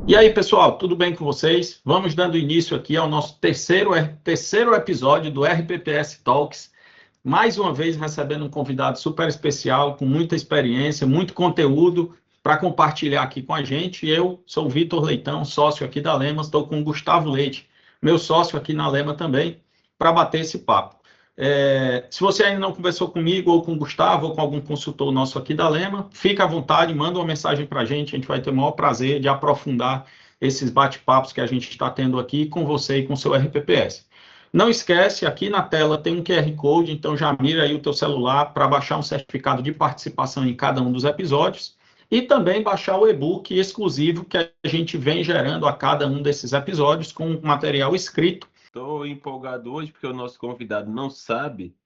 E aí, pessoal, tudo bem com vocês? Vamos dando início aqui ao nosso terceiro episódio do RPPS Talks. Mais uma vez recebendo um convidado super especial, com muita experiência, muito conteúdo para compartilhar aqui com a gente. Eu sou o Vitor Leitão, sócio aqui da Lema, estou com o Gustavo Leite, meu sócio aqui na Lema também, para bater esse papo. Se você ainda não conversou comigo, ou com o Gustavo, ou com algum consultor nosso aqui da Lema, fica à vontade, manda uma mensagem para a gente vai ter o maior prazer de aprofundar esses bate-papos que a gente está tendo aqui com você e com o seu RPPS. Não esquece, aqui na tela tem um QR Code, então já mira aí o teu celular para baixar um certificado de participação em cada um dos episódios e também baixar o e-book exclusivo que a gente vem gerando a cada um desses episódios com material escrito. Estou empolgado hoje porque o nosso convidado não sabe,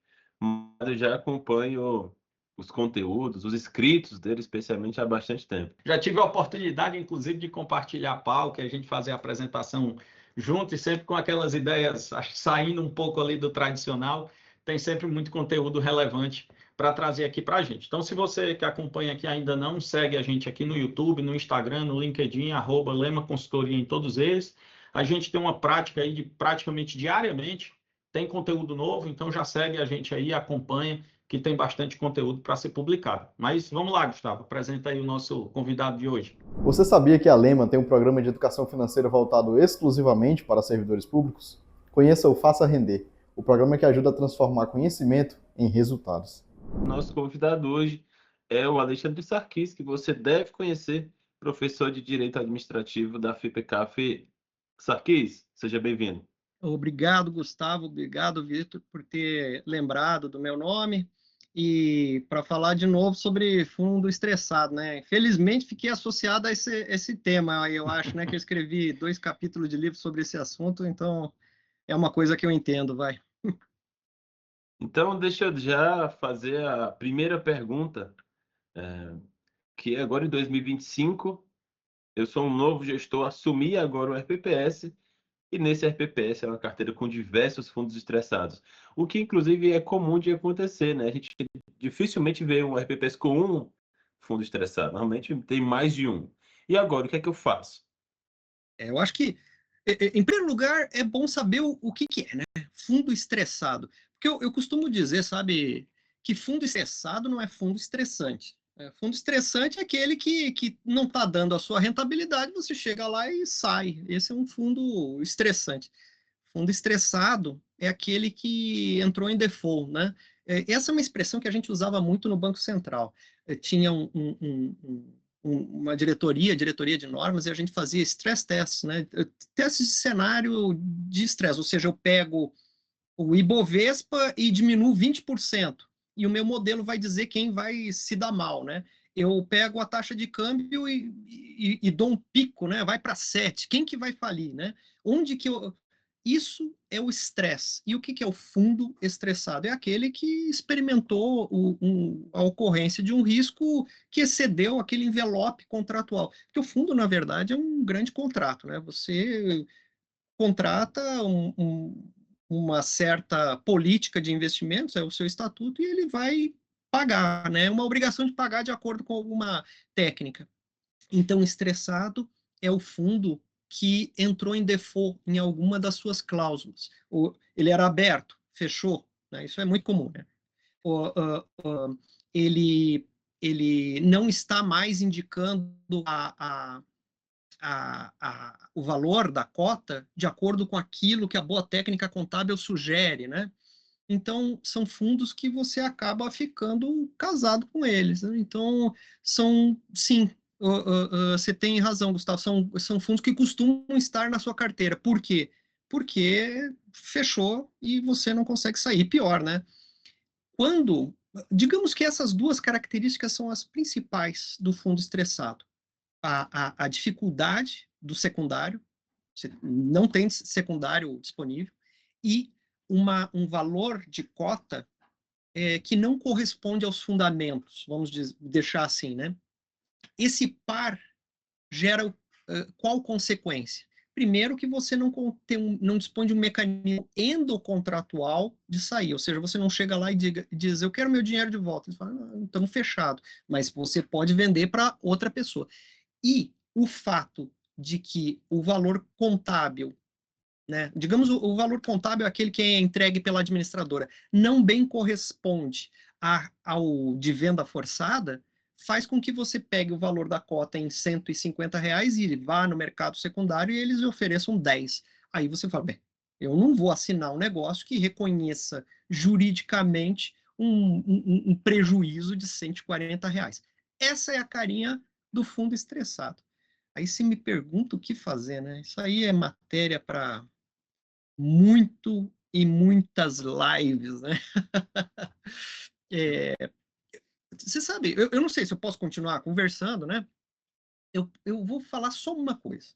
mas eu já acompanho os conteúdos, os escritos dele, especialmente há bastante tempo. Já tive a oportunidade, inclusive, de compartilhar palco, a gente fazer a apresentação junto e sempre com aquelas ideias saindo um pouco ali do tradicional, tem sempre muito conteúdo relevante para trazer aqui para a gente. Então, se você que acompanha aqui ainda não segue a gente aqui no YouTube, no Instagram, no LinkedIn, @Lema Consultoria em todos eles, a gente tem uma prática aí de praticamente diariamente, tem conteúdo novo, então já segue a gente aí, acompanha, que tem bastante conteúdo para ser publicado. Mas vamos lá, Gustavo, apresenta aí o nosso convidado de hoje. Você sabia que a Lema tem um programa de educação financeira voltado exclusivamente para servidores públicos? Conheça o Faça Render, o programa que ajuda a transformar conhecimento em resultados. Nosso convidado hoje é o Alexandre Sarkis, que você deve conhecer, professor de Direito Administrativo da FIPECAF. Sarkis, seja bem-vindo. Obrigado, Gustavo. Obrigado, Vitor, por ter lembrado do meu nome e para falar de novo sobre fundo estressado, né? Infelizmente, fiquei associado a esse tema, eu acho, né? Que eu escrevi 2 capítulos de livro sobre esse assunto, então é uma coisa que eu entendo, vai. Então, deixa eu já fazer a primeira pergunta, que agora em 2025, eu sou um novo gestor, assumi agora o RPPS, e nesse RPPS é uma carteira com diversos fundos estressados, o que inclusive é comum de acontecer, né? A gente dificilmente vê um RPPS com um fundo estressado, normalmente tem mais de um. E agora, o que é que eu faço? Eu acho que, em primeiro lugar, é bom saber o que é, né? Fundo estressado. Porque eu costumo dizer, sabe, que fundo estressado não é fundo estressante. Fundo estressante é aquele que não está dando a sua rentabilidade, você chega lá e sai. Esse é um fundo estressante. Fundo estressado é aquele que entrou em default, né? Essa é uma expressão que a gente usava muito no Banco Central. Tinha uma diretoria de normas, e a gente fazia stress tests, né? Testes de cenário de estresse, ou seja, eu pego o Ibovespa e diminuo 20%, e o meu modelo vai dizer quem vai se dar mal, né? Eu pego a taxa de câmbio e dou um pico, né? Vai para 7, quem que vai falir, né? Onde que eu... Isso é o estresse. E o que é o fundo estressado? É aquele que experimentou a ocorrência de um risco que excedeu aquele envelope contratual. Porque o fundo, na verdade, é um grande contrato, né? Você contrata uma certa política de investimentos, é o seu estatuto, e ele vai pagar, né? É uma obrigação de pagar de acordo com alguma técnica. Então, estressado é o fundo que entrou em default em alguma das suas cláusulas. Ele era aberto, fechou, né? Isso é muito comum, né? Ele, ele não está mais indicando o valor da cota de acordo com aquilo que a boa técnica contábil sugere, né? Então, são fundos que você acaba ficando casado com eles, né? Então, sim, você tem razão, Gustavo, são fundos que costumam estar na sua carteira. Por quê? Porque fechou e você não consegue sair. Pior, né? Digamos que essas 2 características são as principais do fundo estressado. A dificuldade do secundário, você não tem secundário disponível, e um valor de cota que não corresponde aos fundamentos, vamos deixar assim, né? Esse par gera qual consequência? Primeiro, que você não dispõe de um mecanismo endocontratual de sair, ou seja, você não chega lá e diz, eu quero meu dinheiro de volta. Eles falam, estamos fechados, mas você pode vender para outra pessoa. E o fato de que o valor contábil, né, digamos o valor contábil é aquele que é entregue pela administradora, não bem corresponde ao de venda forçada, faz com que você pegue o valor da cota em R$150 e vá no mercado secundário e eles lhe ofereçam 10. Aí você fala, bem, eu não vou assinar um negócio que reconheça juridicamente um prejuízo de R$140. Essa é a carinha do fundo estressado. Aí você me pergunta o que fazer, né? Isso aí é matéria para muito e muitas lives, né? Você sabe, eu não sei se eu posso continuar conversando, né? Eu vou falar só uma coisa.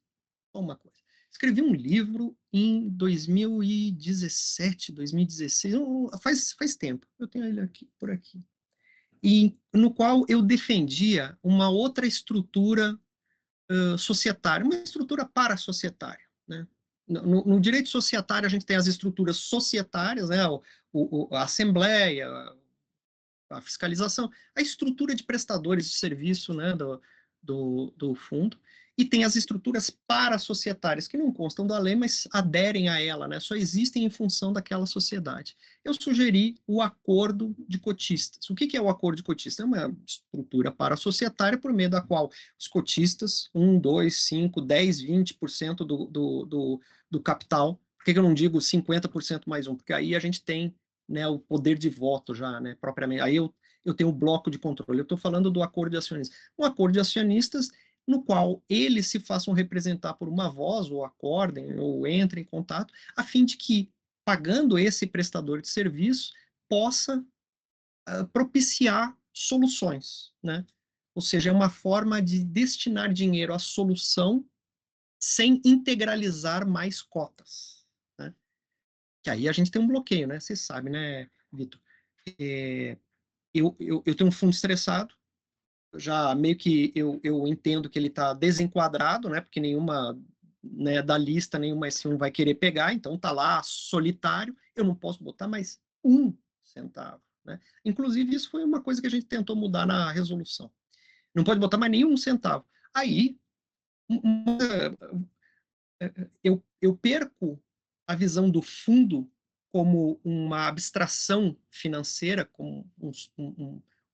Só uma coisa. Escrevi um livro em 2017, 2016, faz tempo. Eu tenho ele aqui, por aqui. E no qual eu defendia uma outra estrutura societária, uma estrutura parasocietária, né? No direito societário, a gente tem as estruturas societárias, né? A assembleia, a fiscalização, a estrutura de prestadores de serviço, né? do fundo, e tem as estruturas parasocietárias, que não constam da lei, mas aderem a ela, né? Só existem em função daquela sociedade. Eu sugeri o acordo de cotistas. O que é o acordo de cotistas? É uma estrutura parasocietária por meio da qual os cotistas, 1, 2, 5, 10, 20% do capital, por que eu não digo 50% mais 1? Porque aí a gente tem, né, o poder de voto já, né, propriamente. Aí eu tenho o bloco de controle. Eu estou falando do acordo de acionistas. Um acordo de acionistas no qual eles se façam representar por uma voz, ou acordem, ou entrem em contato, a fim de que, pagando esse prestador de serviço, possa propiciar soluções, né? Ou seja, é uma forma de destinar dinheiro à solução sem integralizar mais cotas, né? Que aí a gente tem um bloqueio, né? Você sabe, né, Vitor? Eu tenho um fundo estressado, já meio que eu entendo que ele está desenquadrado, né? Porque nenhuma, né, da lista, nenhuma S1 vai querer pegar, então está lá solitário, eu não posso botar mais 1 centavo, né? Inclusive, isso foi uma coisa que a gente tentou mudar na resolução. Não pode botar mais nenhum centavo. Aí, eu perco a visão do fundo como uma abstração financeira, como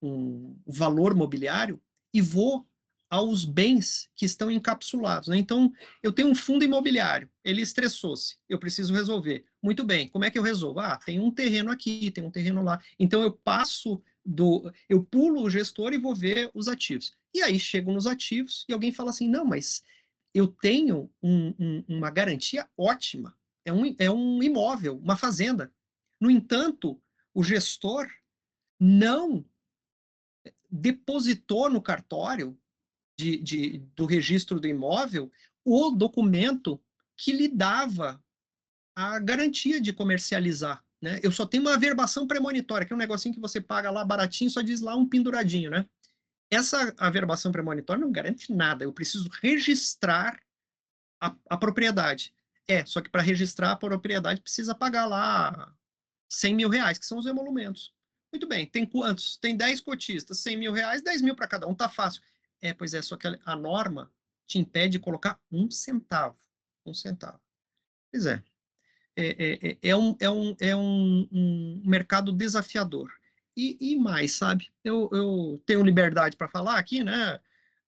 um valor mobiliário, e vou aos bens que estão encapsulados, né? Então, eu tenho um fundo imobiliário, ele estressou-se, eu preciso resolver. Muito bem, como é que eu resolvo? Tem um terreno aqui, tem um terreno lá. Então, eu pulo o gestor e vou ver os ativos. E aí, chego nos ativos e alguém fala assim, não, mas eu tenho uma garantia ótima, é um imóvel, uma fazenda. No entanto, o gestor não depositou no cartório do registro do imóvel o documento que lhe dava a garantia de comercializar, né? Eu só tenho uma averbação premonitória, que é um negocinho que você paga lá baratinho, só diz lá um penduradinho, né? Essa averbação premonitória não garante nada, eu preciso registrar a propriedade. Só que para registrar a propriedade precisa pagar lá R$100 mil, que são os emolumentos. Muito bem, tem quantos? Tem 10 cotistas, R$100 mil, 10 mil para cada um, tá fácil. Pois é, só que a norma te impede de colocar 1 centavo. 1 centavo. Pois é. É um mercado desafiador. E mais, sabe? Eu tenho liberdade para falar aqui, né?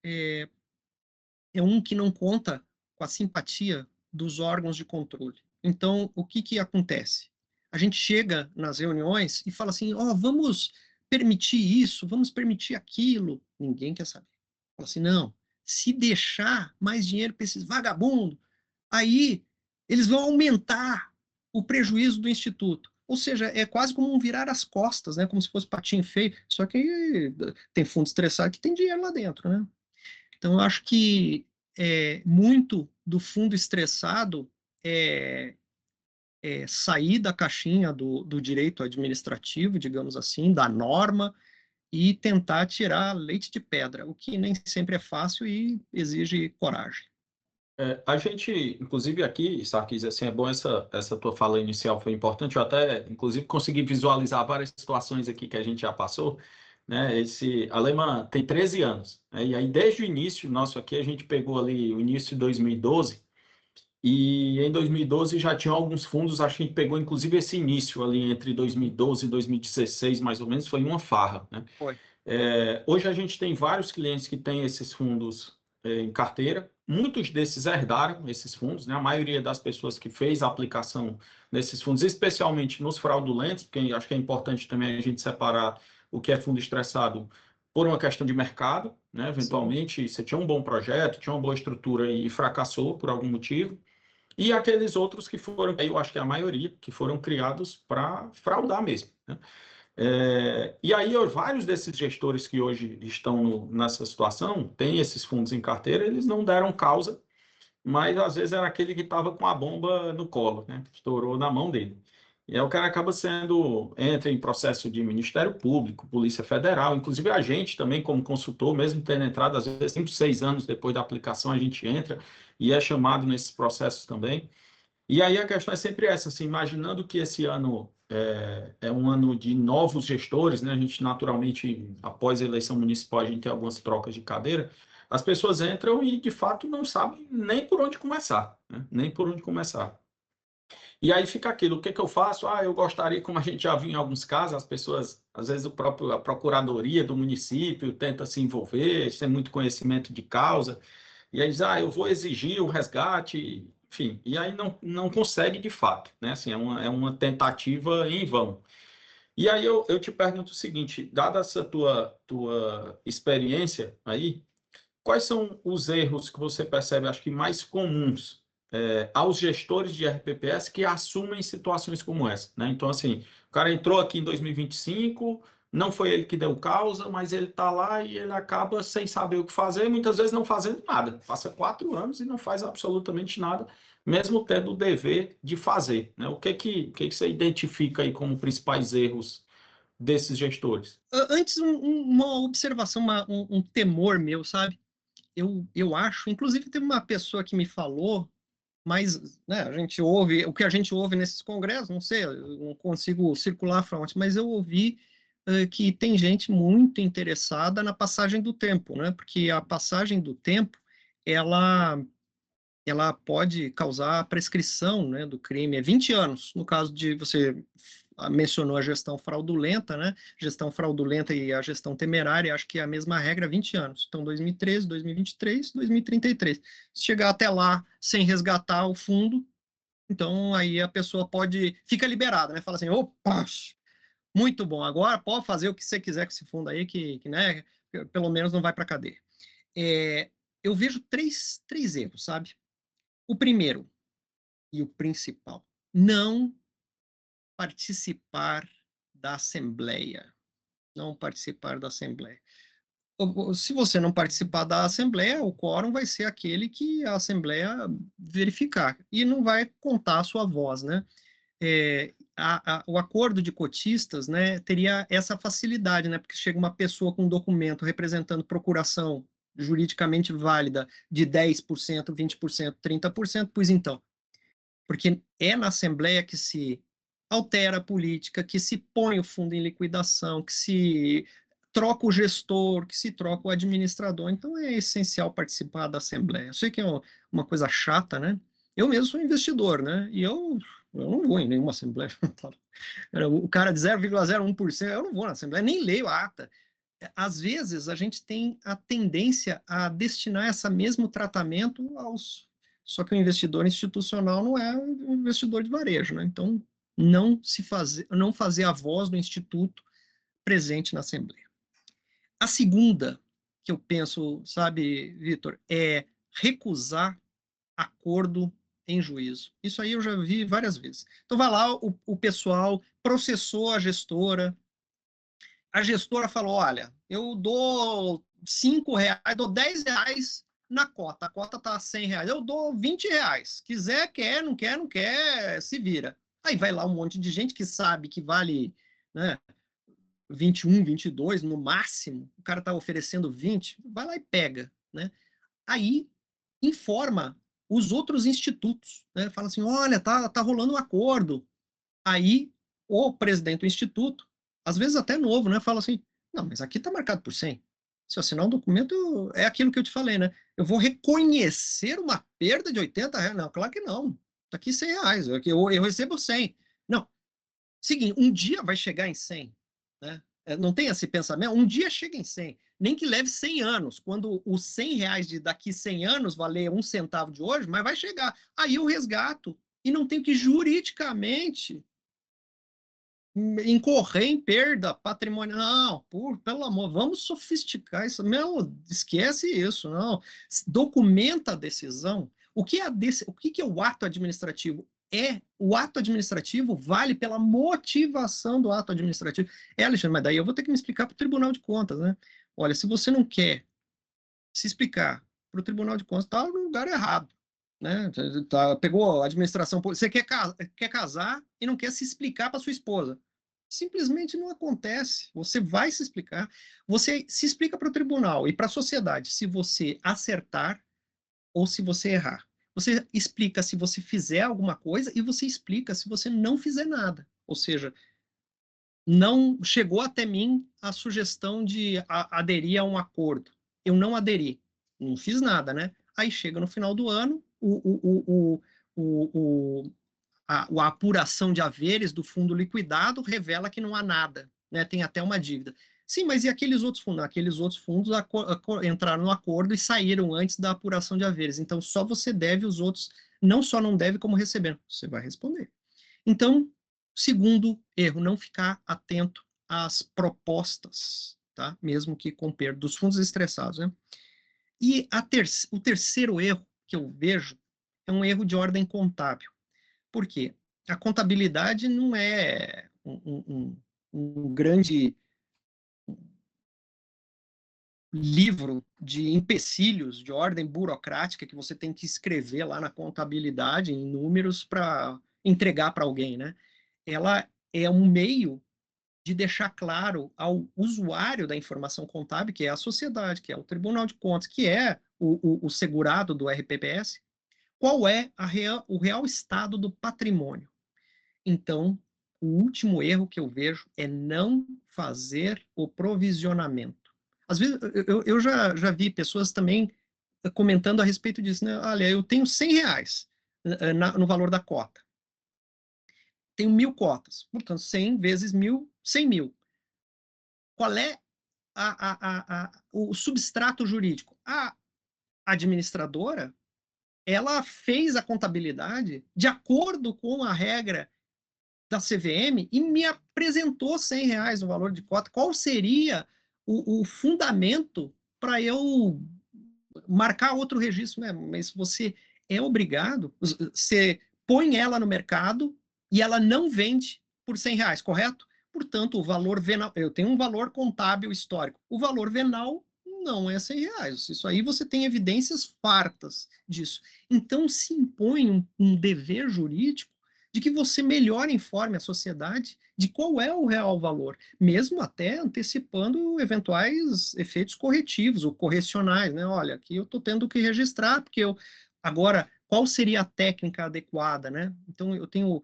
É um que não conta com a simpatia dos órgãos de controle. Então, o que acontece? A gente chega nas reuniões e fala assim, vamos permitir isso, vamos permitir aquilo. Ninguém quer saber. Fala assim, não, se deixar mais dinheiro para esses vagabundos, aí eles vão aumentar o prejuízo do instituto. Ou seja, é quase como um virar as costas, né? Como se fosse patinho feio. Só que aí tem fundo estressado que tem dinheiro lá dentro, né? Então, eu acho que muito do fundo estressado é sair da caixinha do direito administrativo, digamos assim, da norma, e tentar tirar leite de pedra, o que nem sempre é fácil e exige coragem. A gente, inclusive aqui, Sarkis, assim, é bom essa tua fala inicial, foi importante, eu até, inclusive, consegui visualizar várias situações aqui que a gente já passou, né? A Lehman tem 13 anos, né? E aí, desde o início nosso aqui, a gente pegou ali o início de 2012, e em 2012 já tinha alguns fundos, acho que a gente pegou inclusive esse início ali entre 2012 e 2016, mais ou menos, foi uma farra, né? Foi. Hoje a gente tem vários clientes que têm esses fundos em carteira, muitos desses herdaram esses fundos, né? A maioria das pessoas que fez a aplicação nesses fundos, especialmente nos fraudulentos, porque acho que é importante também a gente separar o que é fundo estressado por uma questão de mercado, né? Eventualmente, você tinha um bom projeto, tinha uma boa estrutura e fracassou por algum motivo. E aqueles outros que foram, eu acho que é a maioria, que foram criados para fraudar mesmo, né? E aí, vários desses gestores que hoje estão nessa situação, têm esses fundos em carteira, eles não deram causa, mas às vezes era aquele que estava com a bomba no colo, né? Estourou na mão dele. E aí o cara acaba entra em processo de Ministério Público, Polícia Federal, inclusive a gente também, como consultor, mesmo tendo entrado, às vezes 5, 6 anos depois da aplicação, a gente entra e é chamado nesses processos também. E aí a questão é sempre essa, assim, imaginando que esse ano é um ano de novos gestores, né? A gente, naturalmente, após a eleição municipal, a gente tem algumas trocas de cadeira, as pessoas entram e, de fato, não sabem nem por onde começar, né? Nem por onde começar. E aí fica aquilo, o que eu faço? Eu gostaria, como a gente já viu em alguns casos, as pessoas, às vezes a procuradoria do município tenta se envolver, sem muito conhecimento de causa, e aí diz, eu vou exigir o resgate, enfim, e aí não consegue de fato, né? Assim, é uma tentativa em vão. E aí eu te pergunto o seguinte, dada essa tua experiência aí, quais são os erros que você percebe, acho que mais comuns aos gestores de RPPS que assumem situações como essa, né? Então, assim, o cara entrou aqui em 2025, não foi ele que deu causa, mas ele está lá e ele acaba sem saber o que fazer, muitas vezes não fazendo nada. Passa 4 anos e não faz absolutamente nada, mesmo tendo o dever de fazer, né? O que você identifica aí como principais erros desses gestores? Antes, uma observação, um temor meu, sabe? Eu acho, inclusive teve uma pessoa que me falou, mas, né, a gente ouve, o que a gente ouve nesses congressos, não sei, eu não consigo circular a fronte, mas eu ouvi que tem gente muito interessada na passagem do tempo, né? Porque a passagem do tempo, ela pode causar prescrição, né, do crime. É 20 anos, no caso de você mencionou a gestão fraudulenta, né? Gestão fraudulenta e a gestão temerária, acho que é a mesma regra, 20 anos. Então, 2013, 2023, 2033. Se chegar até lá sem resgatar o fundo, então aí a pessoa fica liberada, né? Fala assim, opa, muito bom, agora pode fazer o que você quiser com esse fundo aí, que né, pelo menos não vai para a cadeia. Eu vejo três erros, sabe? O primeiro e o principal, não participar da Assembleia. Não participar da Assembleia. Se você não participar da Assembleia, o quórum vai ser aquele que a Assembleia verificar, e não vai contar a sua voz, né? O acordo de cotistas, né, teria essa facilidade, né? Porque chega uma pessoa com um documento representando procuração juridicamente válida de 10%, 20%, 30%, pois então, porque é na Assembleia que se altera a política, que se põe o fundo em liquidação, que se troca o gestor, que se troca o administrador. Então é essencial participar da Assembleia. Eu sei que é uma coisa chata, né? Eu mesmo sou investidor, né? E eu não vou em nenhuma Assembleia. O cara de 0,01%, eu não vou na Assembleia, nem leio a ata. Às vezes, a gente tem a tendência a destinar esse mesmo tratamento aos... Só que o investidor institucional não é um investidor de varejo, né? Então, não fazer a voz do instituto presente na Assembleia. A segunda, que eu penso, sabe, Vitor, é recusar acordo em juízo. Isso aí eu já vi várias vezes. Então, vai lá, o pessoal processou a gestora falou, olha, eu dou R$5, dou R$10 na cota, a cota está R$100, eu dou R$20, quiser, quer, não quer, se vira. Aí vai lá um monte de gente que sabe que vale, né, 21, 22 no máximo, o cara está oferecendo 20, vai lá e pega, né? Aí informa os outros institutos, né? Fala assim, olha, tá rolando um acordo. Aí o presidente do instituto, às vezes até novo, né? Fala assim, Não, mas aqui está marcado por 100. Se eu assinar um documento, é aquilo que eu te falei, né? Eu vou reconhecer uma perda de R$80? Não, claro que não. Está aqui R$100, eu recebo 100. Não. Seguinte, um dia vai chegar em 100, né? Não tem esse pensamento? Um dia chega em 100. Nem que leve 100 anos. Quando os R$100 de daqui 100 anos valer 1 centavo de hoje, mas vai chegar. Aí eu resgato. E não tenho que juridicamente incorrer em perda patrimonial. Não, pelo amor, vamos sofisticar isso. Não, esquece isso, não. Documenta a decisão. O que é o ato administrativo? O ato administrativo vale pela motivação do ato administrativo. Alexandre, mas daí eu vou ter que me explicar para o Tribunal de Contas, né? Olha, se você não quer se explicar para o Tribunal de Contas, está no lugar errado. Né? Pegou a administração, você quer casar e não quer se explicar para sua esposa. Simplesmente não acontece. Você vai se explicar. Você se explica para o tribunal e para a sociedade se você acertar ou se você errar. Você explica se você fizer alguma coisa e você explica se você não fizer nada. Ou seja, não chegou até mim a sugestão de aderir a um acordo. Eu não aderi. Não fiz nada, né? Aí chega no final do ano, a apuração de haveres do fundo liquidado revela que não há nada, né? Tem até uma dívida. Sim, mas e aqueles outros fundos? Aqueles outros fundos entraram no acordo e saíram antes da apuração de haveres. Então, só você deve, os outros não só não deve, como receber. Você vai responder. Então, segundo erro, não ficar atento às propostas, tá? Mesmo que com perda dos fundos estressados, né? E o terceiro erro que eu vejo é um erro de ordem contábil. Por quê? A contabilidade não é um grande livro de empecilhos de ordem burocrática que você tem que escrever lá na contabilidade em números para entregar para alguém, né? Ela é um meio de deixar claro ao usuário da informação contábil, que é a sociedade, que é o Tribunal de Contas, que é o segurado do RPPS, qual é o real estado do patrimônio. Então, o último erro que eu vejo é não fazer o provisionamento. Às vezes, eu já vi pessoas também comentando a respeito disso, né? Olha, eu tenho R$100 no valor da cota. Tenho 1.000 cotas. Portanto, 100 vezes 1.000, 100 mil. Qual é o substrato jurídico? A administradora, ela fez a contabilidade de acordo com a regra da CVM e me apresentou R$100 no valor de cota. Qual seria o fundamento para eu marcar outro registro, né? Mas você é obrigado, você põe ela no mercado e ela não vende por R$100, correto? Portanto, o valor venal, eu tenho um valor contábil histórico. O valor venal não é R$100. Isso aí você tem evidências fartas disso. Então, se impõe um dever jurídico de que você melhor informe a sociedade de qual é o real valor, mesmo até antecipando eventuais efeitos corretivos ou correcionais, né? Olha, aqui eu estou tendo que registrar, porque agora, qual seria a técnica adequada, né? Então, eu tenho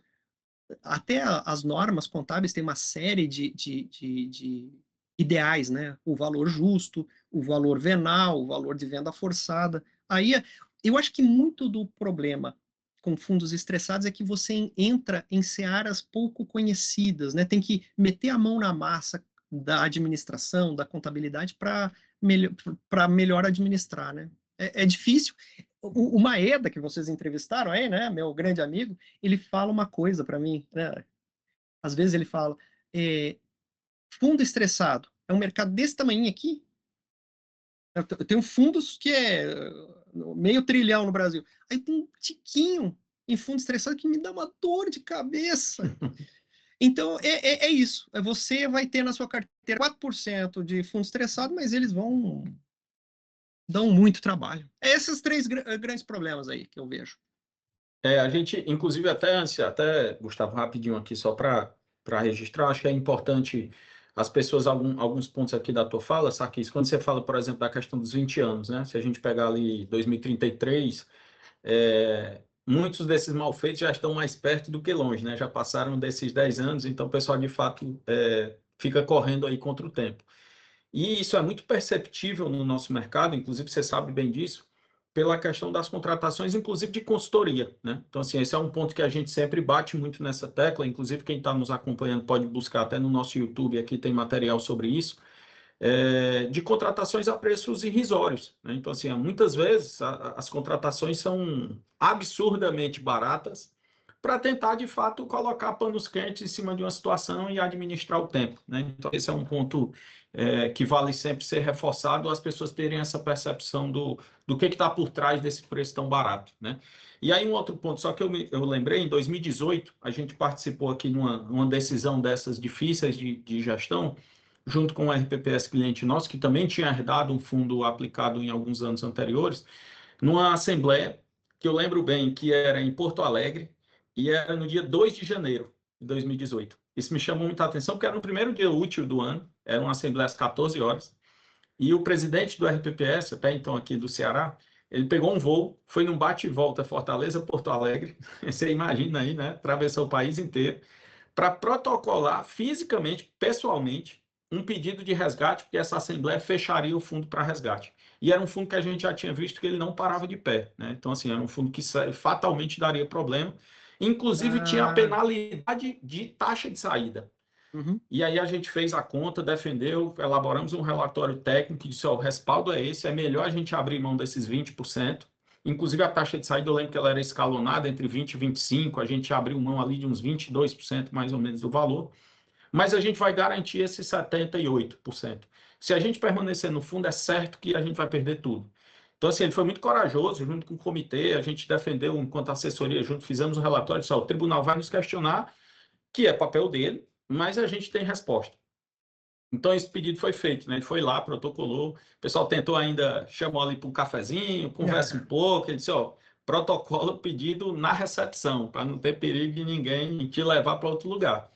até as normas contábeis têm uma série de ideais, né? O valor justo, o valor venal, o valor de venda forçada. Aí, eu acho que muito do problema com fundos estressados é que você entra em searas pouco conhecidas, né? Tem que meter a mão na massa da administração, da contabilidade para melhor administrar, né? É difícil. O Maeda, que vocês entrevistaram aí, né, meu grande amigo, ele fala uma coisa para mim, né? Às vezes ele fala, fundo estressado é um mercado desse tamanho aqui. Eu tenho fundos que é meio trilhão no Brasil. Aí tem um tiquinho em fundo estressado que me dá uma dor de cabeça. Então, é isso. Você vai ter na sua carteira 4% de fundo estressado, mas eles dão muito trabalho. Esses três grandes problemas aí que eu vejo. A gente, inclusive, até, Gustavo, rapidinho aqui, só para registrar, acho que é importante as pessoas, alguns pontos aqui da tua fala, Sarkis, quando você fala, por exemplo, da questão dos 20 anos, né? Se a gente pegar ali 2033, muitos desses malfeitos já estão mais perto do que longe, né? Já passaram desses 10 anos, então o pessoal, de fato, fica correndo aí contra o tempo. E isso é muito perceptível no nosso mercado, inclusive você sabe bem disso, pela questão das contratações, inclusive de consultoria, né? Então, assim, esse é um ponto que a gente sempre bate muito nessa tecla, inclusive quem está nos acompanhando pode buscar até no nosso YouTube, aqui tem material sobre isso, de contratações a preços irrisórios, né? Então, assim, muitas vezes as contratações são absurdamente baratas para tentar, de fato, colocar panos quentes em cima de uma situação e administrar o tempo, né? Então, esse é um ponto que vale sempre ser reforçado, as pessoas terem essa percepção do que está por trás desse preço tão barato, né? E aí um outro ponto, só que eu lembrei, em 2018, a gente participou aqui numa decisão dessas difíceis de gestão, junto com o RPPS cliente nosso, que também tinha herdado um fundo aplicado em alguns anos anteriores, numa assembleia, que eu lembro bem que era em Porto Alegre, e era no dia 2 de janeiro de 2018. Isso me chamou muita atenção, porque era no primeiro dia útil do ano, era uma assembleia às 14 horas, e o presidente do RPPS, até então aqui do Ceará, ele pegou um voo, foi num bate e volta Fortaleza-Porto Alegre, você imagina aí, né? Atravessou o país inteiro, para protocolar fisicamente, pessoalmente, um pedido de resgate, porque essa assembleia fecharia o fundo para resgate. E era um fundo que a gente já tinha visto que ele não parava de pé, né? Então, assim, era um fundo que fatalmente daria problema. Inclusive, tinha a penalidade de taxa de saída. Uhum. E aí a gente fez a conta, defendeu, elaboramos um relatório técnico que disse, ó, o respaldo é esse, é melhor a gente abrir mão desses 20%. Inclusive a taxa de saída, eu lembro que ela era escalonada entre 20% e 25%, a gente abriu mão ali de uns 22% mais ou menos do valor, mas a gente vai garantir esses 78%. Se a gente permanecer no fundo, é certo que a gente vai perder tudo. Então, assim, ele foi muito corajoso, junto com o comitê, a gente defendeu, enquanto assessoria junto, fizemos um relatório, disse, ó, o tribunal vai nos questionar, que é papel dele, mas a gente tem resposta. Então, esse pedido foi feito, né? Ele foi lá, protocolou, o pessoal tentou ainda, chamou ali para um cafezinho, conversa um pouco, ele disse, ó, protocolo o pedido na recepção, para não ter perigo de ninguém te levar para outro lugar.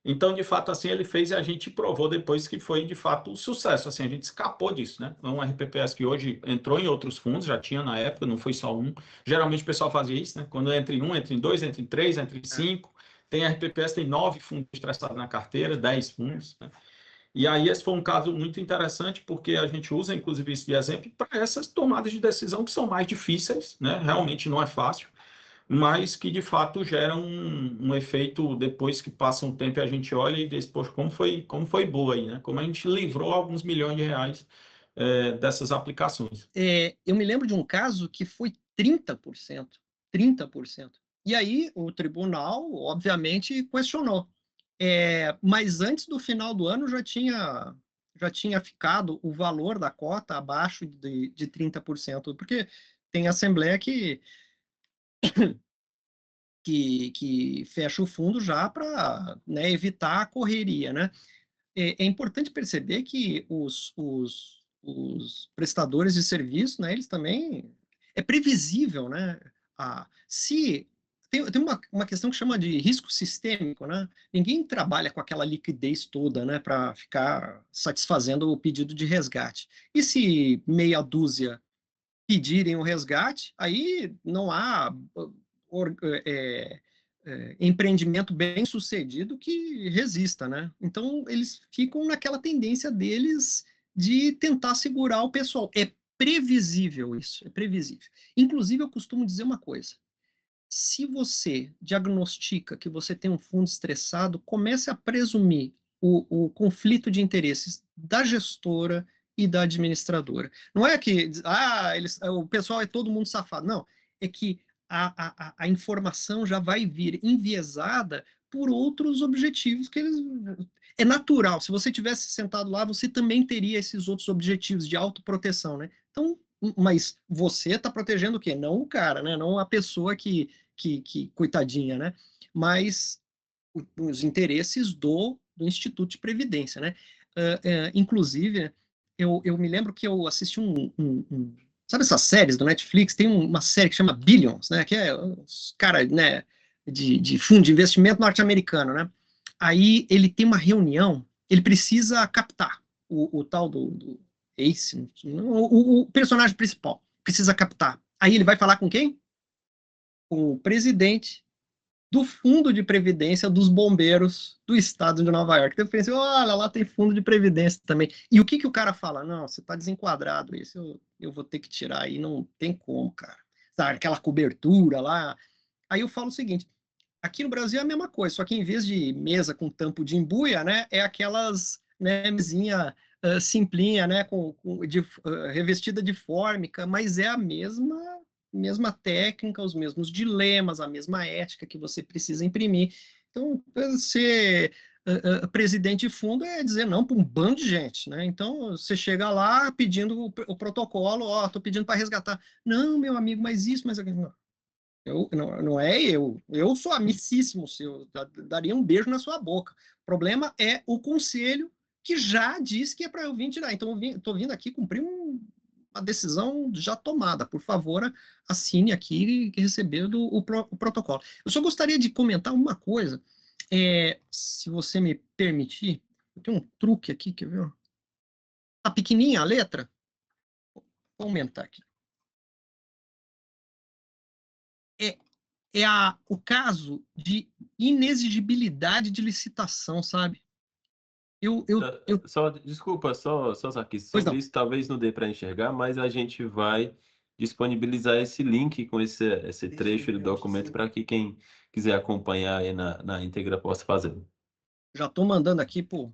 Então, de fato, assim, ele fez e a gente provou depois que foi, de fato, um sucesso, assim, a gente escapou disso, né? Um RPPS que hoje entrou em outros fundos, já tinha na época, não foi só um. Geralmente o pessoal fazia isso, né? Quando entra em um, entra em dois, entra em três, entra em cinco. Tem RPPS, tem 9 fundos estressados na carteira, 10 fundos, né? E aí esse foi um caso muito interessante, porque a gente usa, inclusive, isso de exemplo para essas tomadas de decisão que são mais difíceis, né? Realmente não é fácil, mas que, de fato, geram um efeito depois que passa um tempo e a gente olha e diz, poxa, como foi boa aí, né? Como a gente livrou alguns milhões de reais dessas aplicações. Eu me lembro de um caso que foi 30%. 30%. E aí o tribunal, obviamente, questionou. Mas antes do final do ano já tinha ficado o valor da cota abaixo de 30%, porque tem assembleia que fecha o fundo já para, né, evitar a correria, né? É importante perceber que os prestadores de serviço, né, eles também... É previsível, né? Se tem uma questão que chama de risco sistêmico, né? Ninguém trabalha com aquela liquidez toda, né, para ficar satisfazendo o pedido de resgate. E se meia dúzia pedirem o resgate, aí não há empreendimento bem sucedido que resista, né? Então eles ficam naquela tendência deles de tentar segurar o pessoal. É previsível isso, é previsível. Inclusive eu costumo dizer uma coisa: se você diagnostica que você tem um fundo estressado, comece a presumir o conflito de interesses da gestora e da administradora. Não é que o pessoal é todo mundo safado. Não, é que a informação já vai vir enviesada por outros objetivos que eles... É natural, se você tivesse sentado lá, você também teria esses outros objetivos de autoproteção, né? Então, mas você está protegendo o quê? Não o cara, né? Não a pessoa que coitadinha, né? Mas os interesses do Instituto de Previdência, né? Inclusive, eu me lembro que eu assisti sabe essas séries do Netflix? Tem uma série que chama Billions, né? Que é os caras, né, de fundo de investimento norte-americano, né? Aí ele tem uma reunião, ele precisa captar o tal do Ace, o personagem principal, precisa captar. Aí ele vai falar com quem? Com o presidente do fundo de previdência dos bombeiros do estado de Nova York. Então eu pensei, olha, lá tem fundo de previdência também. E o que o cara fala? Não, você está desenquadrado, isso eu vou ter que tirar aí, não tem como, cara. Sabe, aquela cobertura lá. Aí eu falo o seguinte, aqui no Brasil é a mesma coisa, só que em vez de mesa com tampo de embuia, né, é aquelas, né, mesinha simplinha, né, revestida de fórmica, mas é a mesma técnica, os mesmos dilemas, a mesma ética que você precisa imprimir. Então, ser presidente de fundo é dizer não para um bando de gente, né? Então, você chega lá pedindo o protocolo, ó, estou pedindo para resgatar. Não, meu amigo, mas isso, mas aquilo. Não é eu sou amicíssimo seu, daria um beijo na sua boca. O problema é o conselho que já disse que é para eu vir tirar. Então, estou vindo aqui cumprir uma decisão já tomada. Por favor, assine aqui e receber o protocolo. Eu só gostaria de comentar uma coisa, se você me permitir. Eu tenho um truque aqui, quer ver? Tá pequenininha a letra? Vou aumentar aqui. O caso de inexigibilidade de licitação, sabe? Desculpa, Sarkis, Pois sobre não, isso talvez não dê para enxergar, mas a gente vai disponibilizar esse link com esse trecho do documento para que quem quiser acompanhar aí na íntegra possa fazer. já estou mandando aqui para o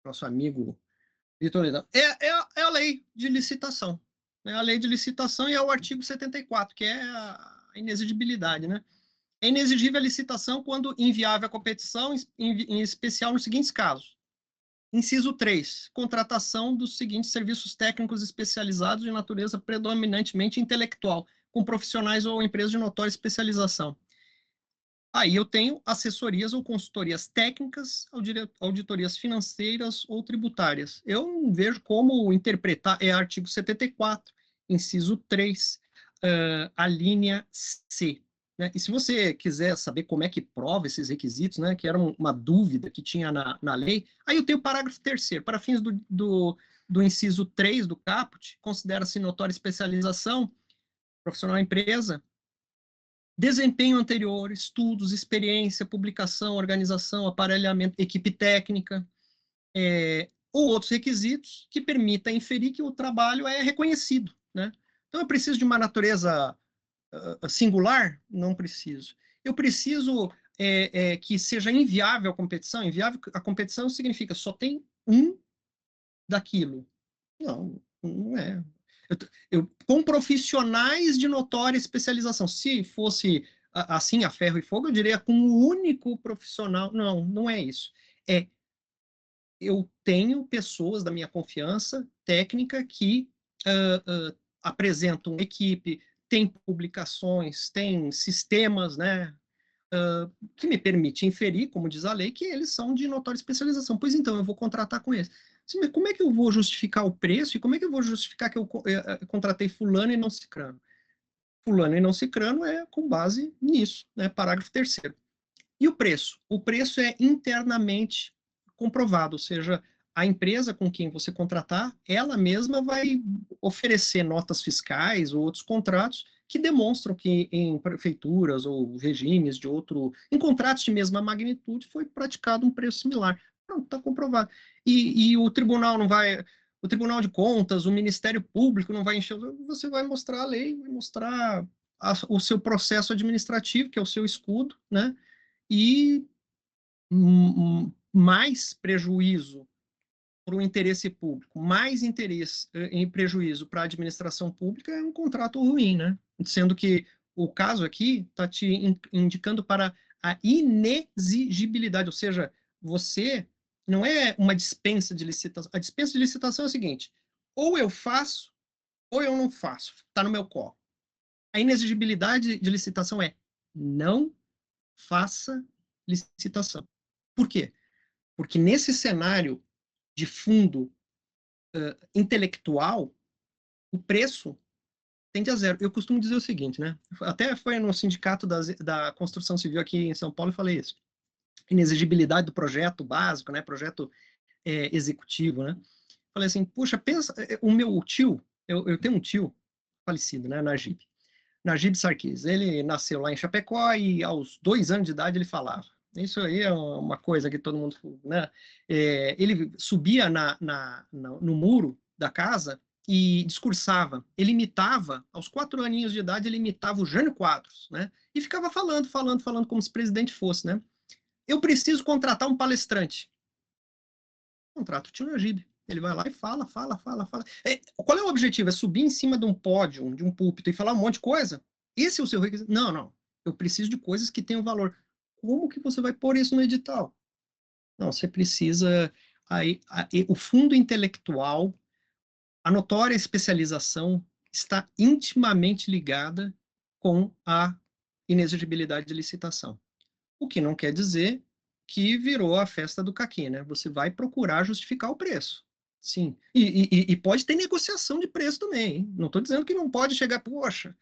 nosso amigo Vitor Lidão. É a lei de licitação. É a lei de licitação e é o artigo 74, que é a inexigibilidade, né? É inexigível a licitação quando inviável a competição, em especial nos seguintes casos. Inciso 3, contratação dos seguintes serviços técnicos especializados de natureza predominantemente intelectual, com profissionais ou empresas de notória especialização. Aí eu tenho assessorias ou consultorias técnicas, auditorias financeiras ou tributárias. Eu não vejo como interpretar, é artigo 74, inciso 3, a linha C. Né? E se você quiser saber como é que prova esses requisitos, né, que era uma dúvida que tinha na lei, aí eu tenho o parágrafo 3º. Para fins do inciso 3 do caput, considera-se notória especialização profissional empresa, desempenho anterior, estudos, experiência, publicação, organização, aparelhamento, equipe técnica, ou outros requisitos que permita inferir que o trabalho é reconhecido. Né? Então, eu preciso de uma natureza singular? Não preciso. Eu preciso que seja inviável a competição? Inviável a competição significa só tem um daquilo. Não, não é. Com profissionais de notória especialização. Se fosse assim, a ferro e fogo, eu diria com um único profissional. Não, não é isso. Eu tenho pessoas da minha confiança técnica que apresentam equipe, tem publicações, tem sistemas, né, que me permite inferir, como diz a lei, que eles são de notória especialização. Pois então, eu vou contratar com eles. Mas como é que eu vou justificar o preço e como é que eu vou justificar que eu contratei fulano e não cicrano? Fulano e não cicrano é com base nisso, né? Parágrafo 3º. E o preço? O preço é internamente comprovado, ou seja, a empresa com quem você contratar, ela mesma vai oferecer notas fiscais ou outros contratos que demonstram que em prefeituras ou regimes de outro, em contratos de mesma magnitude, foi praticado um preço similar. Pronto, está comprovado. E o tribunal não vai, o Tribunal de Contas, o Ministério Público não vai encher, você vai mostrar a lei, vai mostrar o seu processo administrativo, que é o seu escudo, né? E mais prejuízo para o interesse público, mais interesse em prejuízo para a administração pública é um contrato ruim, né? Sendo que o caso aqui está te indicando para a inexigibilidade, ou seja, você não é uma dispensa de licitação. A dispensa de licitação é o seguinte: ou eu faço, ou eu não faço. Está no meu colo. A inexigibilidade de licitação é não faça licitação. Por quê? Porque nesse cenário de fundo intelectual, o preço tende a zero. Eu costumo dizer o seguinte, né? Até foi no sindicato da construção civil aqui em São Paulo e falei isso. Inexigibilidade do projeto básico, né? Projeto executivo, né? Falei assim, puxa, pensa, o meu tio, eu tenho um tio falecido, né? Na Jeep. Najib Sarkis. Ele nasceu lá em Chapecó e aos 2 anos de idade ele falava. Isso aí é uma coisa que todo mundo... Né? Ele subia no muro da casa e discursava. Ele imitava, aos 4 aninhos de idade, ele imitava o Jânio Quadros, né? E ficava falando como se presidente fosse, né? Eu preciso contratar um palestrante. Contrata o tio Najib. Ele vai lá e fala. Qual é o objetivo? É subir em cima de um pódio, de um púlpito e falar um monte de coisa? Esse é o seu requisito? Não. Eu preciso de coisas que tenham valor. Como que você vai pôr isso no edital? Não, você precisa... o fundo intelectual, a notória especialização está intimamente ligada com a inexigibilidade de licitação. O que não quer dizer que virou a festa do caqui, né? Você vai procurar justificar o preço. Sim. E pode ter negociação de preço também, hein? Não estou dizendo que não pode chegar, poxa,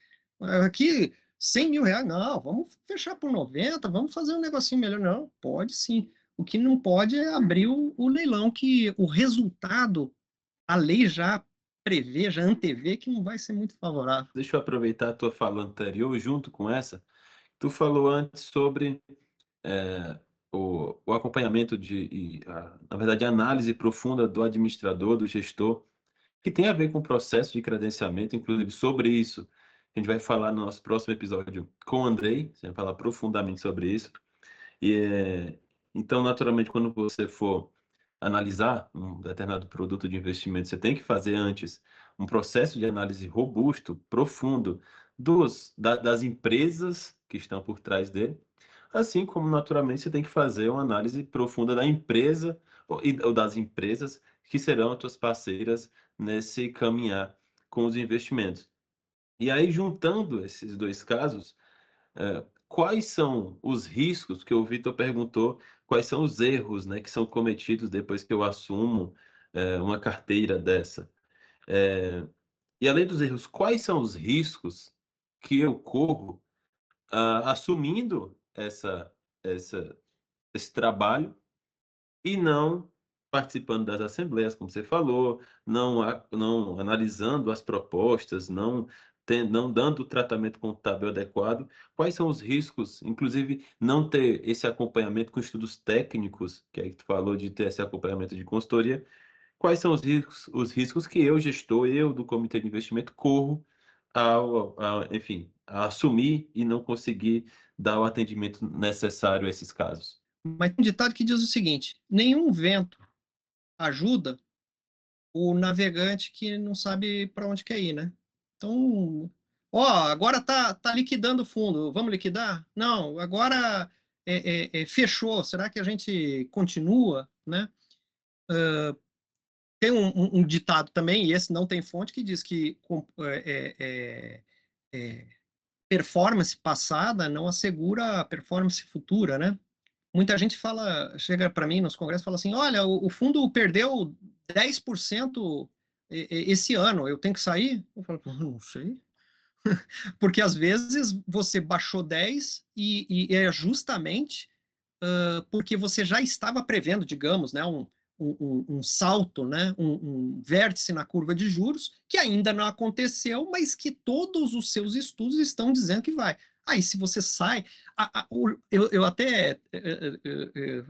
aqui 100 mil reais, não, vamos fechar por 90, vamos fazer um negocinho melhor. Não, pode sim. O que não pode é abrir o leilão, que o resultado, a lei já prevê, já antevê que não vai ser muito favorável. Deixa eu aproveitar a tua fala anterior, junto com essa. Tu falou antes sobre o acompanhamento na verdade, a análise profunda do administrador, do gestor, que tem a ver com o processo de credenciamento, inclusive sobre isso. A gente vai falar no nosso próximo episódio com o Andrei, você vai falar profundamente sobre isso. Então, naturalmente, quando você for analisar um determinado produto de investimento, você tem que fazer antes um processo de análise robusto, profundo, das empresas que estão por trás dele, assim como, naturalmente, você tem que fazer uma análise profunda da empresa ou das empresas que serão as tuas parceiras nesse caminhar com os investimentos. E aí, juntando esses dois casos, quais são os riscos que o Vitor perguntou, quais são os erros, né, que são cometidos depois que eu assumo uma carteira dessa? E além dos erros, quais são os riscos que eu corro assumindo esse trabalho e não participando das assembleias, como você falou, não analisando as propostas, não dando o tratamento contábil adequado? Quais são os riscos, inclusive não ter esse acompanhamento com estudos técnicos, que aí tu falou de ter esse acompanhamento de consultoria? Quais são os riscos que eu, gestor, eu do comitê de investimento, corro enfim, a assumir e não conseguir dar o atendimento necessário a esses casos? Mas tem um ditado que diz o seguinte: nenhum vento ajuda o navegante que não sabe para onde quer ir, né? Então, agora tá liquidando o fundo, vamos liquidar? Não, agora fechou, será que a gente continua, né? Tem um ditado também, e esse não tem fonte, que diz que performance passada não assegura a performance futura, né? Muita gente chega para mim nos congressos e fala assim: olha, o fundo perdeu 10% esse ano, eu tenho que sair? Eu falo: não sei. Porque às vezes você baixou 10 e é justamente porque você já estava prevendo, digamos, né, um salto, né, um vértice na curva de juros, que ainda não aconteceu, mas que todos os seus estudos estão dizendo que vai. Aí, se você sai... eu até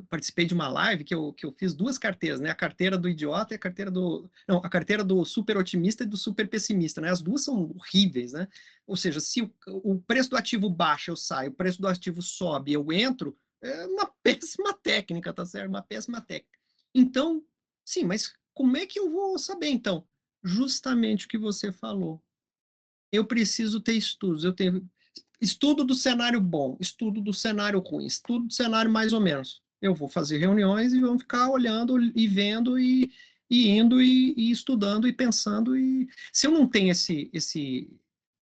participei de uma live que eu fiz 2 carteiras, né? A carteira do idiota e a carteira do... Não, a carteira do super otimista e do super pessimista, né? As duas são horríveis, né? Ou seja, se o preço do ativo baixa, eu saio, o preço do ativo sobe, eu entro, é uma péssima técnica, tá certo? Uma péssima técnica. Então, sim, mas como é que eu vou saber, então? Justamente o que você falou. Eu preciso ter estudos. Eu tenho estudo do cenário bom, estudo do cenário ruim, estudo do cenário mais ou menos. Eu vou fazer reuniões e vamos ficar olhando e vendo e indo e estudando e pensando. E se eu não tenho esse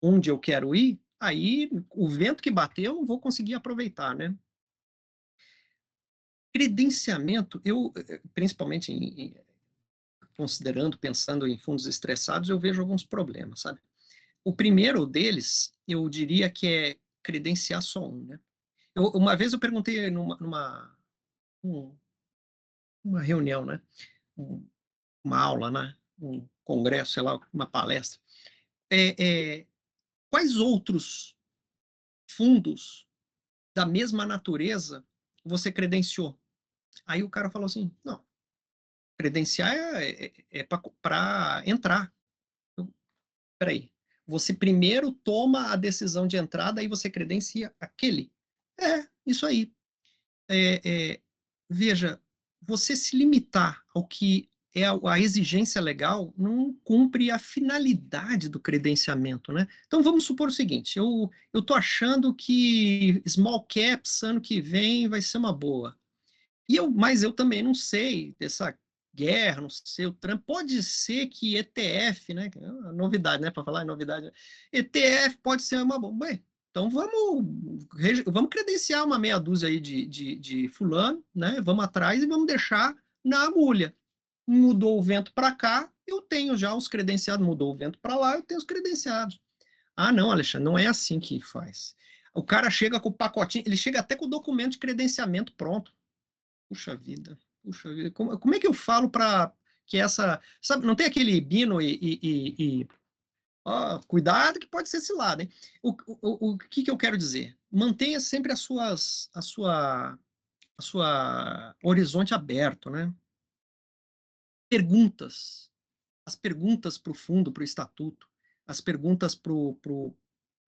onde eu quero ir, aí o vento que bater eu não vou conseguir aproveitar, né? Credenciamento, eu, principalmente considerando, pensando em fundos estressados, eu vejo alguns problemas, sabe? O primeiro deles, eu diria que é credenciar só um, né? Uma vez eu perguntei numa reunião, né? Uma aula, né? Um congresso, sei lá, uma palestra. quais outros fundos da mesma natureza você credenciou? Aí o cara falou assim, não, credenciar é para entrar. Peraí, você primeiro toma a decisão de entrada e você credencia aquele. Isso aí. Veja, você se limitar ao que é a exigência legal não cumpre a finalidade do credenciamento, né? Então vamos supor o seguinte, eu estou achando que small caps ano que vem vai ser uma boa. Mas eu também não sei dessa guerra, não sei, o Trump, pode ser que ETF, né, que é uma novidade, né, para falar em novidade, ETF pode ser uma boa. Bem, então vamos credenciar uma meia dúzia aí de fulano, né, vamos atrás e vamos deixar na agulha. Mudou o vento para cá, eu tenho já os credenciados, mudou o vento para lá, eu tenho os credenciados. Ah, não, Alexandre, não é assim que faz. O cara chega com o pacotinho, ele chega até com o documento de credenciamento pronto. Puxa vida. Como é que eu falo para que essa... Sabe, não tem aquele Bino cuidado que pode ser cilada, hein? O que eu quero dizer? Mantenha sempre a sua horizonte aberto, né? Perguntas. As perguntas para o fundo, para o estatuto, as perguntas para o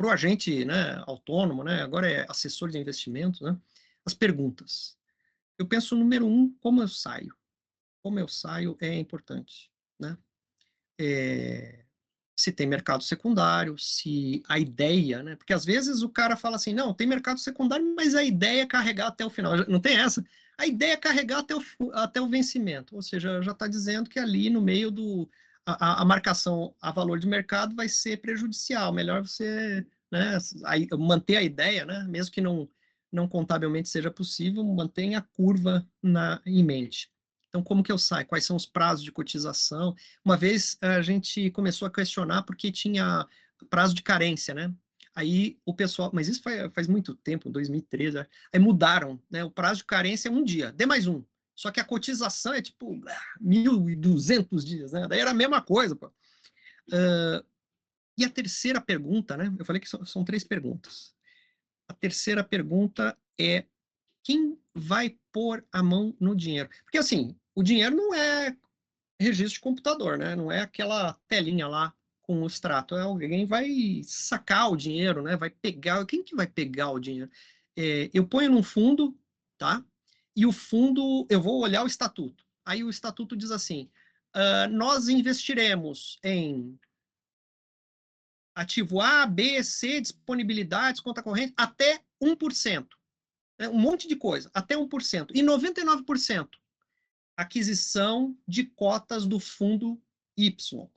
agente, né, autônomo, né? Agora é assessor de investimentos, né? As perguntas. Eu penso, número 1, como eu saio? Como eu saio é importante, né? Se tem mercado secundário, se a ideia, né? Porque às vezes o cara fala assim, não, tem mercado secundário, mas a ideia é carregar até o final. Não tem essa? A ideia é carregar até o vencimento, ou seja, já está dizendo que ali no meio a marcação a valor de mercado vai ser prejudicial. Melhor você, né, manter a ideia, né? Mesmo que não contabilmente seja possível, mantenha a curva em mente. Então, como que eu saio? Quais são os prazos de cotização? Uma vez a gente começou a questionar porque tinha prazo de carência, né? Aí o pessoal, mas isso faz muito tempo, 2013, aí mudaram, né? O prazo de carência é 1 dia, dê mais um. Só que a cotização é tipo 1.200 dias, né? Daí era a mesma coisa, pô. E a terceira pergunta, né? Eu falei que são 3 perguntas. A terceira pergunta é quem vai pôr a mão no dinheiro? Porque assim, o dinheiro não é registro de computador, né? Não é aquela telinha lá com o extrato. Alguém vai sacar o dinheiro, né? Vai pegar. Quem que vai pegar o dinheiro? Eu ponho num fundo, tá? E o fundo, eu vou olhar o estatuto. Aí o estatuto diz assim: nós investiremos em ativo A, B, C, disponibilidades, conta corrente, até 1%. Um monte de coisa, até 1%. E 99%. Aquisição de cotas do fundo Y.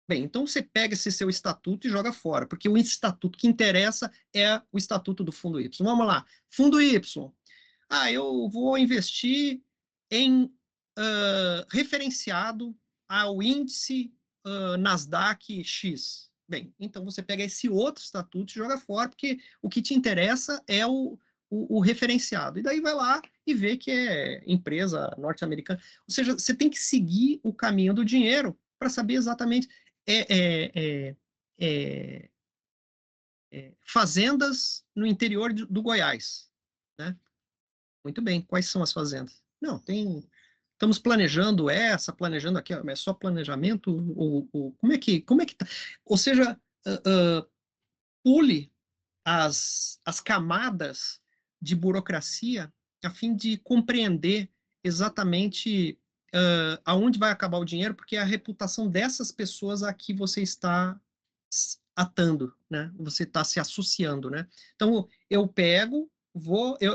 Bem, então você pega esse seu estatuto e joga fora, porque o estatuto que interessa é o estatuto do fundo Y. Vamos lá, fundo Y. Eu vou investir em referenciado ao índice Nasdaq X. Bem, então você pega esse outro estatuto e joga fora, porque o que te interessa é o referenciado. E daí vai lá e vê que é empresa norte-americana. Ou seja, você tem que seguir o caminho do dinheiro para saber exatamente fazendas no interior do Goiás, né? Muito bem, quais são as fazendas? Não, estamos planejando planejando aqui, é só planejamento? Como é que tá? Ou seja, pule as camadas de burocracia a fim de compreender exatamente aonde vai acabar o dinheiro, porque é a reputação dessas pessoas a que você está atando, né? Você está se associando, né? Então, eu pego,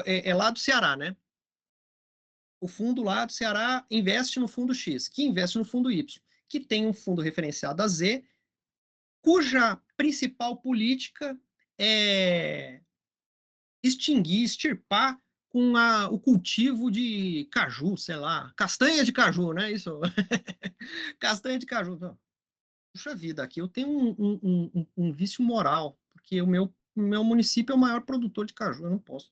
é lá do Ceará, né? O fundo lá do Ceará investe no fundo X, que investe no fundo Y, que tem um fundo referenciado a Z, cuja principal política é extirpar com o cultivo de caju, sei lá, castanha de caju, né? Isso, castanha de caju. Não. Puxa vida, aqui eu tenho um vício moral, porque o meu município é o maior produtor de caju, eu não posso...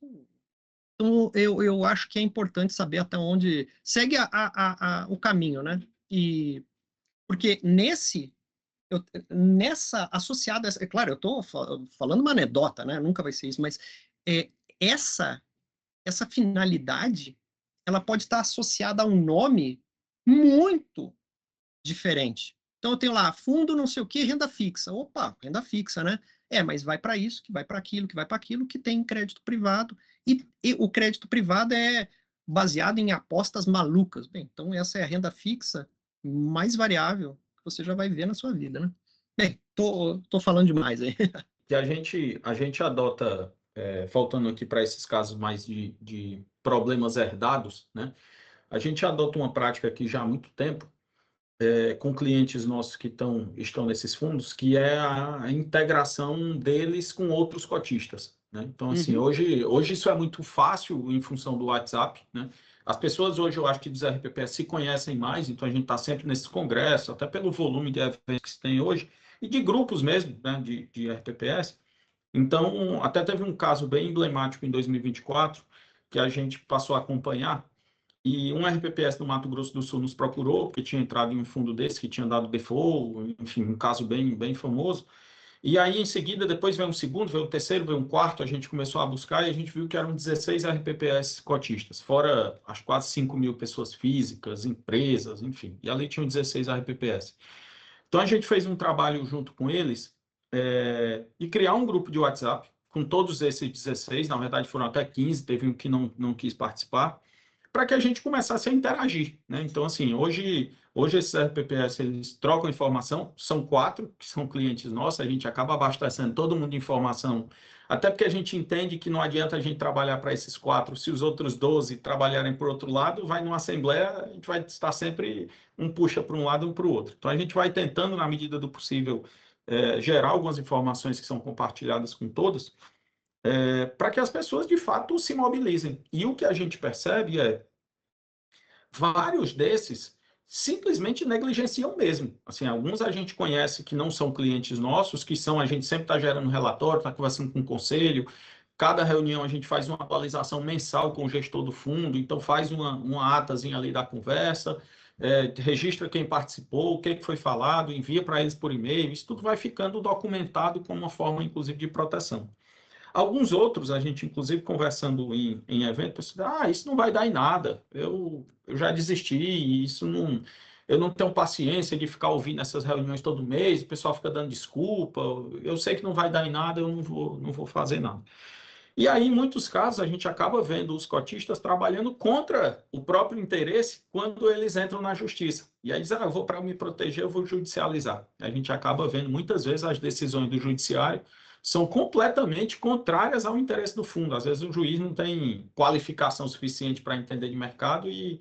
Então, eu acho que é importante saber até onde segue o caminho, né? Porque nesse nessa, associada, é claro, eu estou falando uma anedota, né? Nunca vai ser isso, mas essa finalidade, ela pode estar associada a um nome muito diferente. Então, eu tenho lá, fundo não sei o que, renda fixa. Opa, renda fixa, né? Mas vai para isso, que vai para aquilo, que vai para aquilo, que tem crédito privado. E o crédito privado é baseado em apostas malucas. Bem, então essa é a renda fixa mais variável que você já vai ver na sua vida, né? Bem, tô falando demais aí. Que a gente adota, faltando aqui para esses casos mais de problemas herdados, né? A gente adota uma prática aqui já há muito tempo, com clientes nossos que estão nesses fundos, que é a integração deles com outros cotistas, né? Então, assim, hoje isso é muito fácil em função do WhatsApp, né? As pessoas hoje, eu acho que dos RPPS se conhecem mais, então a gente está sempre nesses congressos, até pelo volume de eventos que se tem hoje, e de grupos mesmo, né, de RPPS. Então, até teve um caso bem emblemático em 2024, que a gente passou a acompanhar, e um RPPS do Mato Grosso do Sul nos procurou, porque tinha entrado em um fundo desse, que tinha dado default, enfim, um caso bem famoso. E aí, em seguida, depois veio um segundo, veio um terceiro, veio um quarto, a gente começou a buscar e a gente viu que eram 16 RPPS cotistas, fora as quase 5 mil pessoas físicas, empresas, enfim. E ali tinham 16 RPPS. Então, a gente fez um trabalho junto com eles de criar um grupo de WhatsApp com todos esses 16, na verdade foram até 15, teve um que não quis participar, para que a gente começasse a interagir, né? Então, assim, hoje esses RPPS, eles trocam informação, são 4 que são clientes nossos, a gente acaba abastecendo todo mundo de informação, até porque a gente entende que não adianta a gente trabalhar para esses 4, se os outros 12 trabalharem por outro lado, vai numa assembleia, a gente vai estar sempre, um puxa para um lado, um para o outro. Então, a gente vai tentando, na medida do possível, gerar algumas informações que são compartilhadas com todos, para que as pessoas, de fato, se mobilizem. E o que a gente percebe vários desses simplesmente negligenciam mesmo. Assim, alguns a gente conhece que não são clientes nossos, que são, a gente sempre está gerando relatório, está conversando com o conselho, cada reunião a gente faz uma atualização mensal com o gestor do fundo, então faz uma atazinha ali da conversa, registra quem participou, o que foi falado, envia para eles por e-mail, isso tudo vai ficando documentado como uma forma, inclusive, de proteção. Alguns outros, a gente, inclusive, conversando em eventos, isso não vai dar em nada, eu já desisti, isso não, eu não tenho paciência de ficar ouvindo essas reuniões todo mês, o pessoal fica dando desculpa, eu sei que não vai dar em nada, eu não vou fazer nada. E aí, em muitos casos, a gente acaba vendo os cotistas trabalhando contra o próprio interesse quando eles entram na justiça. E aí dizem, eu vou para me proteger, eu vou judicializar. A gente acaba vendo, muitas vezes, as decisões do judiciário são completamente contrárias ao interesse do fundo. Às vezes o juiz não tem qualificação suficiente para entender de mercado e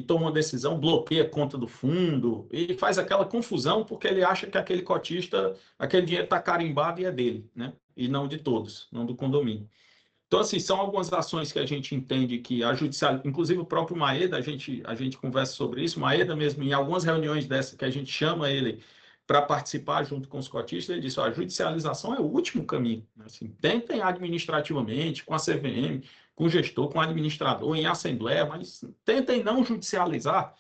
toma uma decisão, bloqueia a conta do fundo e faz aquela confusão porque ele acha que aquele cotista, aquele dinheiro está carimbado e é dele, né? E não de todos, não do condomínio. Então, assim, são algumas ações que a gente entende que a judicial, inclusive o próprio Maeda, a gente conversa sobre isso, Maeda mesmo, em algumas reuniões dessas que a gente chama ele para participar junto com os cotistas, ele disse, a judicialização é o último caminho. Assim, tentem administrativamente, com a CVM, com o gestor, com o administrador, em assembleia, mas tentem não judicializar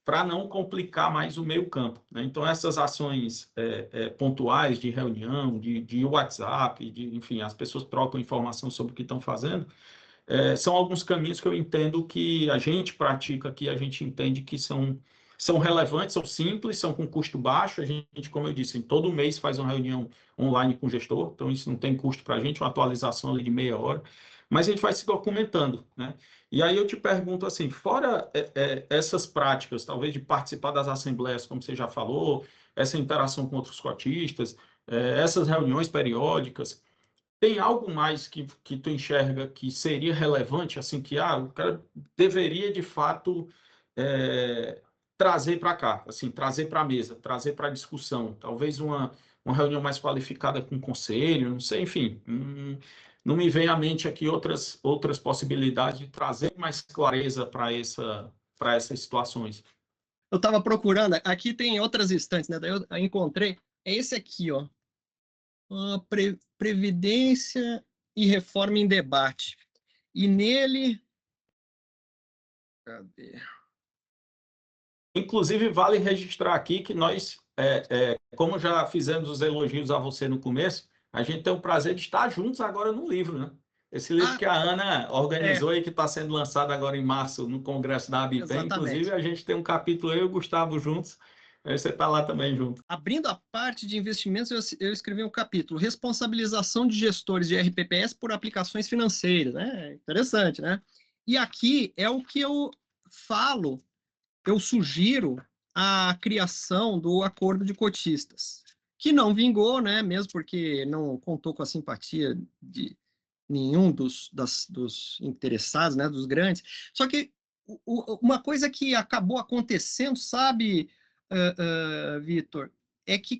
para não complicar mais o meio campo, né? Então, essas ações pontuais de reunião, de WhatsApp, enfim, as pessoas trocam informação sobre o que estão fazendo, são alguns caminhos que eu entendo que a gente pratica, que a gente entende que são relevantes, são simples, são com custo baixo. A gente, como eu disse, todo mês faz uma reunião online com o gestor, então isso não tem custo para a gente, uma atualização ali de meia hora, mas a gente vai se documentando, né? E aí eu te pergunto assim, fora essas práticas, talvez de participar das assembleias, como você já falou, essa interação com outros cotistas, essas reuniões periódicas, tem algo mais que tu enxerga que seria relevante, assim, que o cara deveria, de fato, trazer para cá, assim, trazer para a mesa, trazer para a discussão, talvez uma reunião mais qualificada com o conselho, não sei, enfim, não me vem à mente aqui outras possibilidades de trazer mais clareza para essas situações. Eu estava procurando, aqui tem outras estantes, né? Daí eu encontrei, é esse aqui, ó. Previdência e Reforma em Debate. E nele... Cadê? Inclusive, vale registrar aqui que nós como já fizemos os elogios a você no começo, a gente tem o prazer de estar juntos agora no livro, né? Esse livro que a Ana organizou e que está sendo lançado agora em março no Congresso da ABIPEM. Exatamente. Inclusive, a gente tem um capítulo, eu e o Gustavo juntos. Aí você está lá também junto. Abrindo a parte de investimentos, eu escrevi um capítulo, responsabilização de gestores de RPPS por aplicações financeiras, né? Interessante, né? E aqui é o que eu falo, eu sugiro a criação do acordo de cotistas, que não vingou, né? Mesmo porque não contou com a simpatia de nenhum dos interessados, né? Dos grandes. Só que uma coisa que acabou acontecendo, sabe, Vitor, é que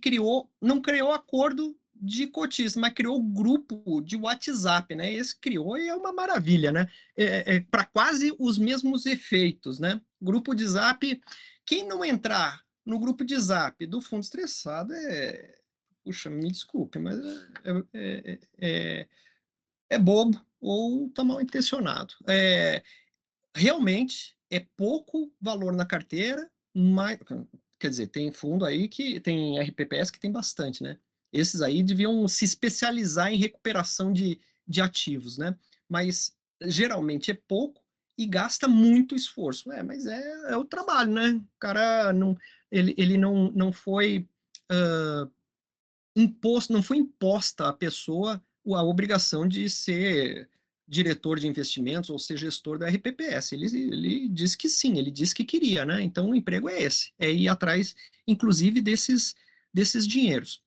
não criou acordo de cotistas, mas criou grupo de WhatsApp, né? Esse criou e é uma maravilha, né? Para quase os mesmos efeitos, né? Grupo de Zap, quem não entrar no grupo de Zap do Fundo Estressado puxa, me desculpe, mas é bobo ou está mal intencionado. Realmente é pouco valor na carteira, mas, quer dizer, tem fundo aí que tem RPPS que tem bastante, né? Esses aí deviam se especializar em recuperação de ativos, né? Mas geralmente é pouco e gasta muito esforço. Mas é o trabalho, né? O cara ele não foi imposto, não foi imposta à pessoa a obrigação de ser diretor de investimentos ou ser gestor da RPPS. Ele disse que sim, ele disse que queria, né? Então o emprego é esse, é ir atrás, inclusive, desses dinheiros.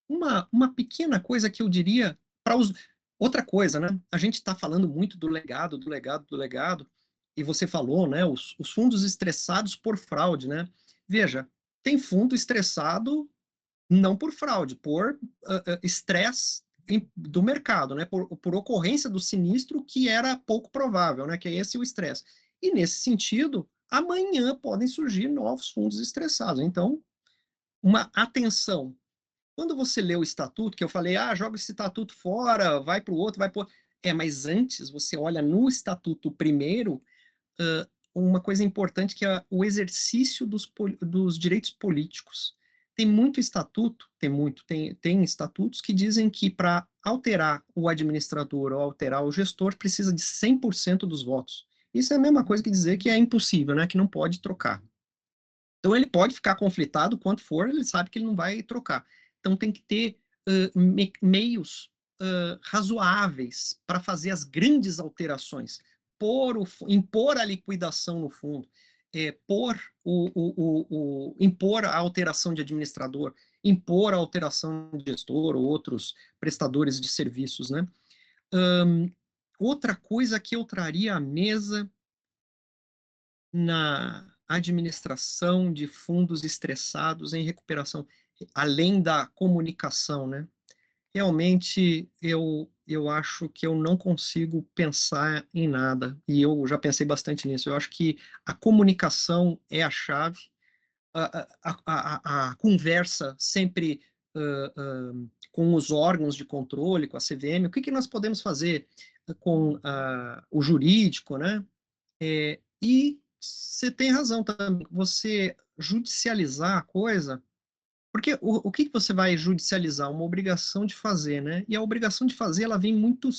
Uma pequena coisa que eu diria para os. Outra coisa, né? A gente está falando muito do legado, e você falou, né? Os fundos estressados por fraude, né? Veja, tem fundo estressado não por fraude, por estresse do mercado, né? Por ocorrência do sinistro que era pouco provável, né? Que é esse o estresse. E nesse sentido, amanhã podem surgir novos fundos estressados. Então, uma atenção. Quando você lê o estatuto, que eu falei, joga esse estatuto fora, vai para o outro, vai para mas antes você olha no estatuto primeiro, uma coisa importante que é o exercício dos direitos políticos. Tem muito estatuto, tem estatutos que dizem que para alterar o administrador ou alterar o gestor precisa de 100% dos votos. Isso é a mesma coisa que dizer que é impossível, né? Que não pode trocar. Então ele pode ficar conflitado quanto for, ele sabe que ele não vai trocar. Então tem que ter meios razoáveis para fazer as alterações, impor a liquidação no fundo, impor a alteração de administrador, impor a alteração de gestor ou outros prestadores de serviços, né? Outra coisa que eu traria à mesa na administração de fundos estressados em recuperação, além da comunicação, né? Realmente, eu acho que eu não consigo pensar em nada, e eu já pensei bastante nisso. Eu acho que a comunicação é a chave, a conversa sempre com os órgãos de controle, com a CVM, o que nós podemos fazer com o jurídico, né? E você tem razão também, você judicializar a coisa, porque o que você vai judicializar? Uma obrigação de fazer, né? E a obrigação de fazer, ela vem muito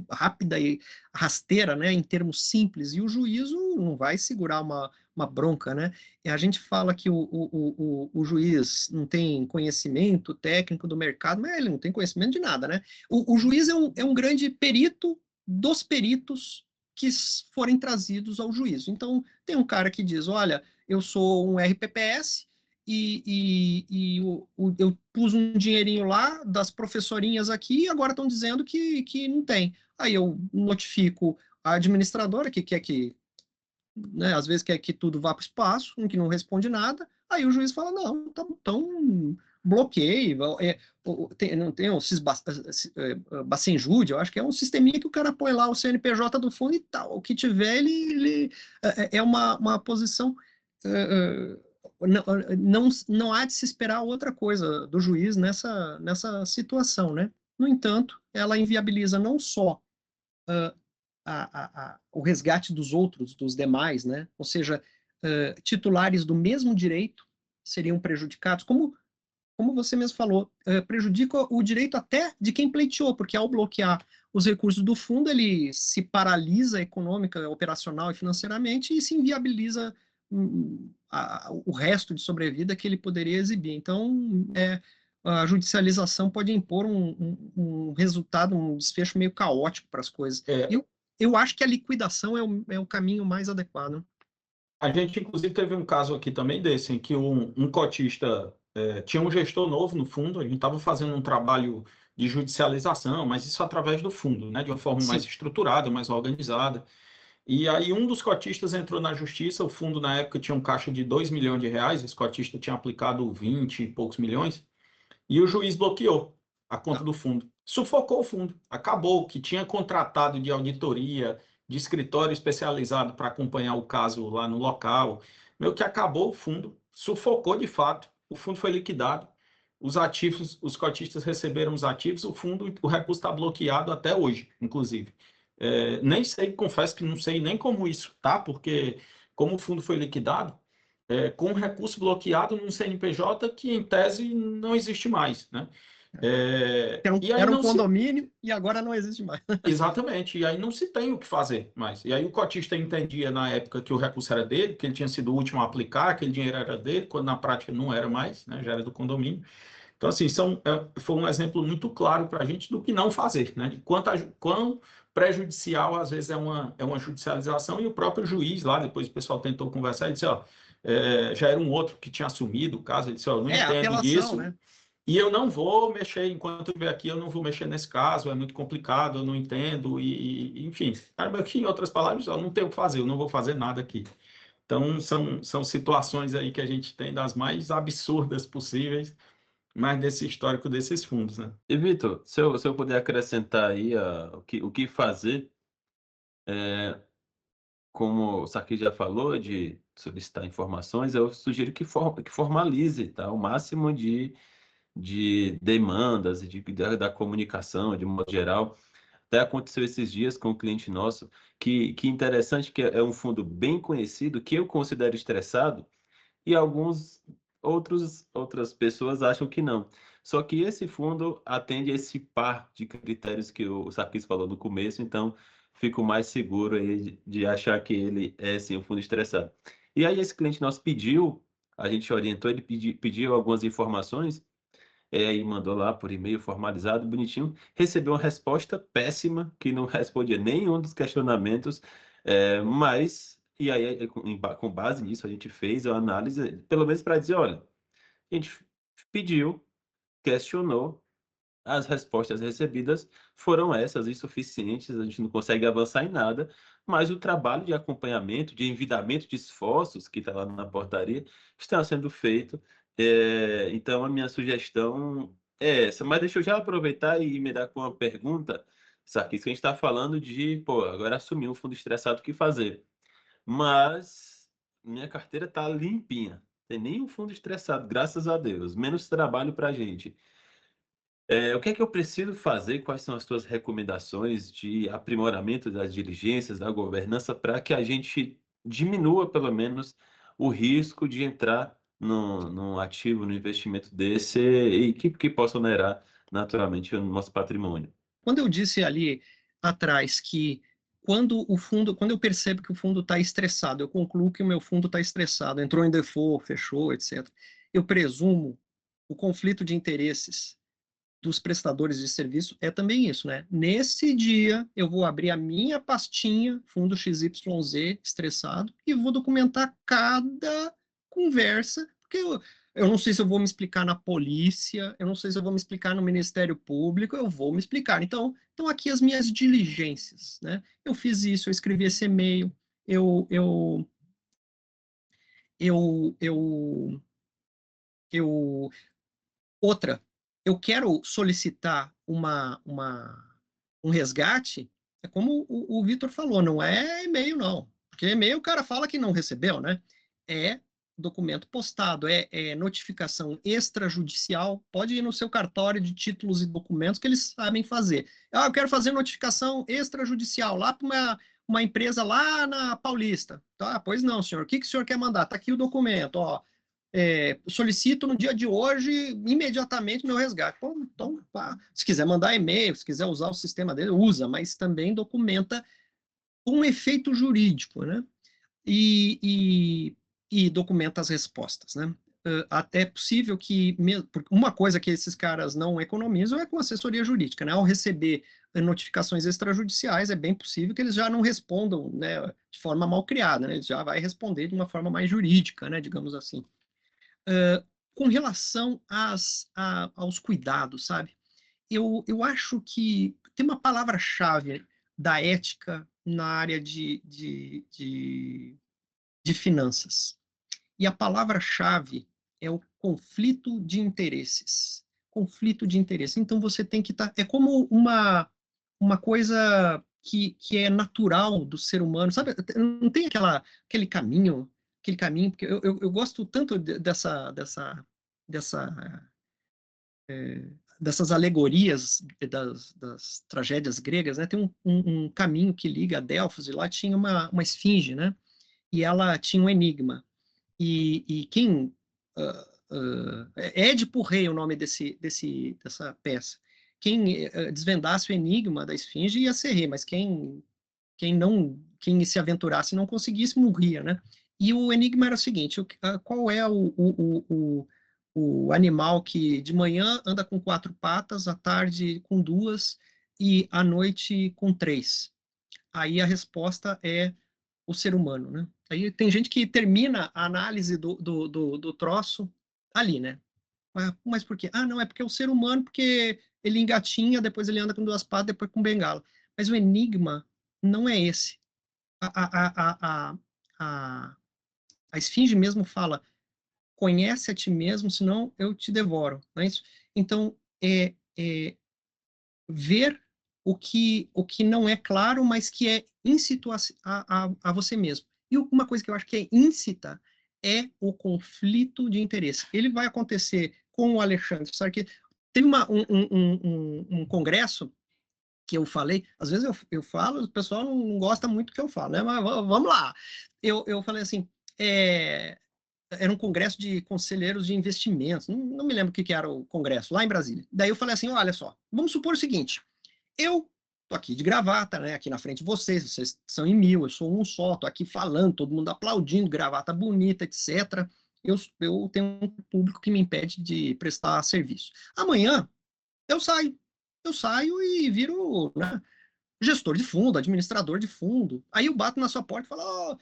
rápida e rasteira, né? Em termos simples, e o juízo não vai segurar uma bronca, né? E a gente fala que o juiz não tem conhecimento técnico do mercado, mas ele não tem conhecimento de nada, né? O juiz é um grande perito dos peritos que forem trazidos ao juízo. Então, tem um cara que diz, olha, eu sou um RPPS, eu pus um dinheirinho lá das professorinhas aqui e agora estão dizendo que não tem. Aí eu notifico a administradora que quer que, né, às vezes quer que tudo vá para o espaço, que não responde nada, aí o juiz fala, não, então bloqueio, não tem o Bacenjude, eu acho que é um sisteminha que o cara põe lá o CNPJ do fundo e tal, o que tiver, ele é uma posição... não há de se esperar outra coisa do juiz nessa situação, né? No entanto, ela inviabiliza não só o resgate dos outros, dos demais, né? Ou seja, titulares do mesmo direito seriam prejudicados, como você mesmo falou, prejudica o direito até de quem pleiteou, porque ao bloquear os recursos do fundo, ele se paralisa econômica, operacional e financeiramente e se inviabiliza o resto de sobrevida que ele poderia exibir. Então, a judicialização pode impor um resultado, um desfecho meio caótico para as coisas. Eu acho que a liquidação é o caminho mais adequado. A gente, inclusive, teve um caso aqui também desse, em que um cotista tinha um gestor novo no fundo, a gente estava fazendo um trabalho de judicialização, mas isso através do fundo, né, de uma forma mais estruturada, mais organizada. E aí um dos cotistas entrou na justiça, o fundo na época tinha um caixa de 2 milhões de reais, esse cotista tinha aplicado 20 e poucos milhões, e o juiz bloqueou a conta do fundo, sufocou o fundo, acabou, o que tinha contratado de auditoria, de escritório especializado para acompanhar o caso lá no local, meio que acabou o fundo, sufocou de fato, o fundo foi liquidado, os ativos, os cotistas receberam os ativos, o fundo, o recurso está bloqueado até hoje, inclusive. Nem sei, confesso que não sei nem como isso tá, porque como o fundo foi liquidado, com o recurso bloqueado num CNPJ que, em tese, não existe mais, né? Era um condomínio e agora não existe mais. Exatamente, e aí não se tem o que fazer mais. E aí o cotista entendia na época que o recurso era dele, que ele tinha sido o último a aplicar, aquele dinheiro era dele, quando na prática não era mais, né? Já era do condomínio. Então, assim, foi um exemplo muito claro para a gente do que não fazer, né? De quão prejudicial, às vezes, é uma judicialização, e o próprio juiz lá, depois o pessoal tentou conversar, e disse, já era um outro que tinha assumido o caso, ele disse, eu não entendo apelação, disso, né? E eu não vou mexer, enquanto eu estiver aqui, eu não vou mexer nesse caso, é muito complicado, eu não entendo, enfim, em outras palavras, eu não tenho o que fazer, eu não vou fazer nada aqui. Então, são situações aí que a gente tem das mais absurdas possíveis, mas desse histórico desses fundos, né? E, Vitor, se eu puder acrescentar aí o que fazer, como o Sarkis já falou, de solicitar informações, eu sugiro que formalize, tá? O máximo de demandas e da comunicação, de modo geral. Até aconteceu esses dias com um cliente nosso, que interessante, que é um fundo bem conhecido, que eu considero estressado, e outras pessoas acham que não. Só que esse fundo atende a esse par de critérios que o Sarkis falou no começo, então fico mais seguro aí de achar que ele é, sim, um fundo estressado. E aí esse cliente nosso a gente orientou, ele pediu algumas informações, e mandou lá por e-mail formalizado, bonitinho, recebeu uma resposta péssima, que não respondia nenhum dos questionamentos, mas, e aí, com base nisso, a gente fez a análise, pelo menos para dizer, olha, a gente pediu, questionou, as respostas recebidas foram essas, insuficientes, a gente não consegue avançar em nada, mas o trabalho de acompanhamento, de envidamento de esforços, que está lá na portaria, está sendo feito. Então, a minha sugestão é essa. Mas deixa eu já aproveitar e me dar com uma pergunta, Sarkis, que a gente está falando de, agora assumir um fundo estressado, o que fazer? Mas minha carteira está limpinha, tem nenhum fundo estressado, graças a Deus, menos trabalho para a gente. O que é que eu preciso fazer? Quais são as suas recomendações de aprimoramento das diligências, da governança, para que a gente diminua, pelo menos, o risco de entrar num ativo, num investimento desse e que possa onerar naturalmente o nosso patrimônio? Quando eu disse ali atrás que quando eu percebo que o fundo está estressado, eu concluo que o meu fundo está estressado, entrou em default, fechou, etc., eu presumo o conflito de interesses dos prestadores de serviço é também isso, né? Nesse dia, eu vou abrir a minha pastinha, fundo XYZ, estressado, e vou documentar cada conversa, porque eu não sei se eu vou me explicar na polícia, eu não sei se eu vou me explicar no Ministério Público, eu vou me explicar. Então aqui as minhas diligências, né? Eu fiz isso, eu escrevi esse e-mail, outra, eu quero solicitar um resgate, é como o Vitor falou, não é e-mail não, porque e-mail o cara fala que não recebeu, né? É documento postado, é notificação extrajudicial, pode ir no seu cartório de títulos e documentos que eles sabem fazer. Eu quero fazer notificação extrajudicial lá para uma empresa lá na Paulista. Tá? Pois não, senhor. O que o senhor quer mandar? Tá aqui o documento, ó. solicito no dia de hoje, imediatamente, meu resgate. Pô, então, se quiser mandar e-mail, se quiser usar o sistema dele, usa, mas também documenta um efeito jurídico, né? E documenta as respostas, né? Até é possível que, uma coisa que esses caras não economizam é com assessoria jurídica, né? Ao receber notificações extrajudiciais, é bem possível que eles já não respondam, né, de forma mal criada, né? Eles já vai responder de uma forma mais jurídica, né, digamos assim. Com relação aos cuidados, sabe? Eu acho que tem uma palavra-chave da ética na área de finanças. E a palavra-chave é o conflito de interesses. Conflito de interesse. Então você tem que estar. É como uma coisa que é natural do ser humano, sabe? Não tem aquele caminho, porque eu gosto tanto dessas alegorias das tragédias gregas, né? Tem um caminho que liga a Delfos, e lá tinha uma esfinge, né? E ela tinha um enigma. E quem... Édipo Rei é o nome dessa peça. Quem desvendasse o enigma da esfinge ia ser rei, mas quem se aventurasse e não conseguisse, morria, né? E o enigma era o seguinte: qual é o animal que de manhã anda com 4 patas, à tarde com 2 e à noite com 3? Aí a resposta é o ser humano, né? Aí tem gente que termina a análise do troço ali, né? Mas por quê? Não, é porque é o ser humano, porque ele engatinha, depois ele anda com 2 patas, depois com bengala. Mas o enigma não é esse. A esfinge mesmo fala: conhece a ti mesmo, senão eu te devoro. Não é isso? Então, ver o que não é claro, mas que é íncito a você mesmo. E uma coisa que eu acho que é íncita é o conflito de interesse. Ele vai acontecer com o Alexandre. Sabe que teve um congresso que eu falei, às vezes eu falo, o pessoal não gosta muito do que eu falo, né? Mas vamos lá. Eu falei assim, era um congresso de conselheiros de investimentos, não me lembro o que era o congresso, lá em Brasília. Daí eu falei assim, olha só, vamos supor o seguinte: eu tô aqui de gravata, né, aqui na frente de vocês são em 1000, eu sou um só, tô aqui falando, todo mundo aplaudindo, gravata bonita, etc. Eu tenho um público que me impede de prestar serviço. Amanhã eu saio e viro, né, gestor de fundo, administrador de fundo. Aí eu bato na sua porta e falo: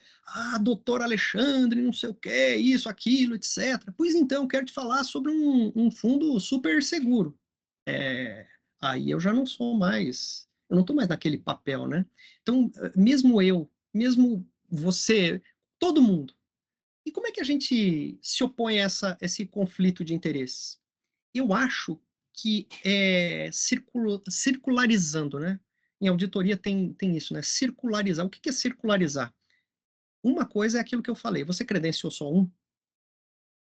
doutor Alexandre, não sei o que, isso, aquilo, etc. Pois então, eu quero te falar sobre um fundo super seguro. Aí eu já não sou mais, eu não estou mais naquele papel, né? Então, mesmo você, todo mundo. E como é que a gente se opõe a esse conflito de interesses? Eu acho que é circularizando, né? Em auditoria tem isso, né? Circularizar. O que é circularizar? Uma coisa é aquilo que eu falei. Você credenciou só um?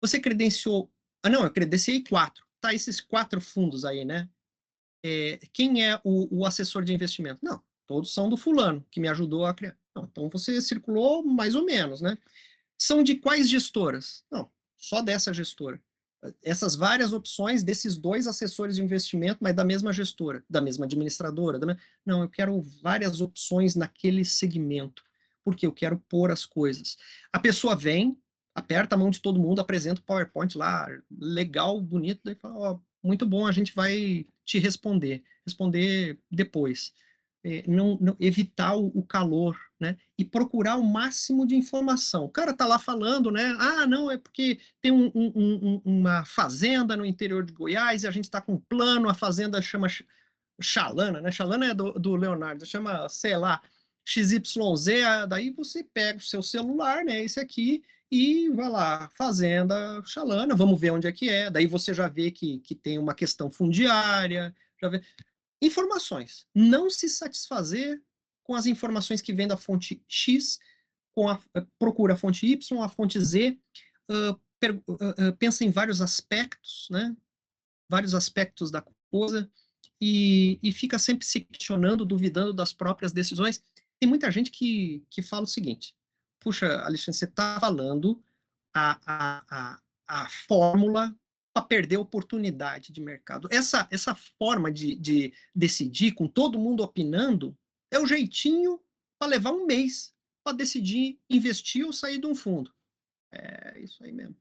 Você credenciou... não, eu credenciei 4. Tá, esses 4 fundos aí, né? Quem é o assessor de investimento? Não, todos são do fulano, que me ajudou a criar. Não, então você circulou mais ou menos, né? São de quais gestoras? Não, só dessa gestora. Essas várias opções desses 2 assessores de investimento, mas da mesma gestora, da mesma administradora. Não, eu quero várias opções naquele segmento, porque eu quero pôr as coisas. A pessoa vem, aperta a mão de todo mundo, apresenta o PowerPoint lá, legal, bonito, daí fala: muito bom, a gente vai te responder depois. Não evitar o calor, né? E procurar o máximo de informação. O cara tá lá falando, né? Não, é porque tem uma fazenda no interior de Goiás e a gente está com um plano, a fazenda chama Chalana, né? Chalana é do Leonardo, chama, sei lá, XYZ, daí você pega o seu celular, né? Esse aqui, e vai lá, fazenda Chalana, vamos ver onde é que é. Daí você já vê que tem uma questão fundiária, já vê... Informações. Não se satisfazer com as informações que vêm da fonte X, procura a fonte Y, a fonte Z, pensa em vários aspectos, né? Vários aspectos da coisa, e fica sempre se questionando, duvidando das próprias decisões. Tem muita gente que fala o seguinte: puxa, Alexandre, você está falando a fórmula para perder a oportunidade de mercado. Essa forma de decidir, com todo mundo opinando, é o jeitinho para levar um mês para decidir investir ou sair de um fundo. É isso aí mesmo.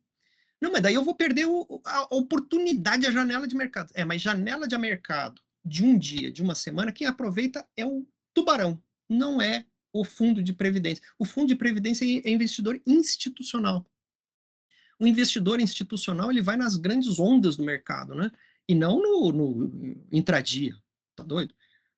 Não, mas daí eu vou perder a oportunidade, a janela de mercado. Mas janela de mercado de um dia, de uma semana, quem aproveita é o tubarão, não é o fundo de previdência. O fundo de previdência é investidor institucional. O investidor institucional, ele vai nas grandes ondas do mercado, né? E não no intradia. Tá doido?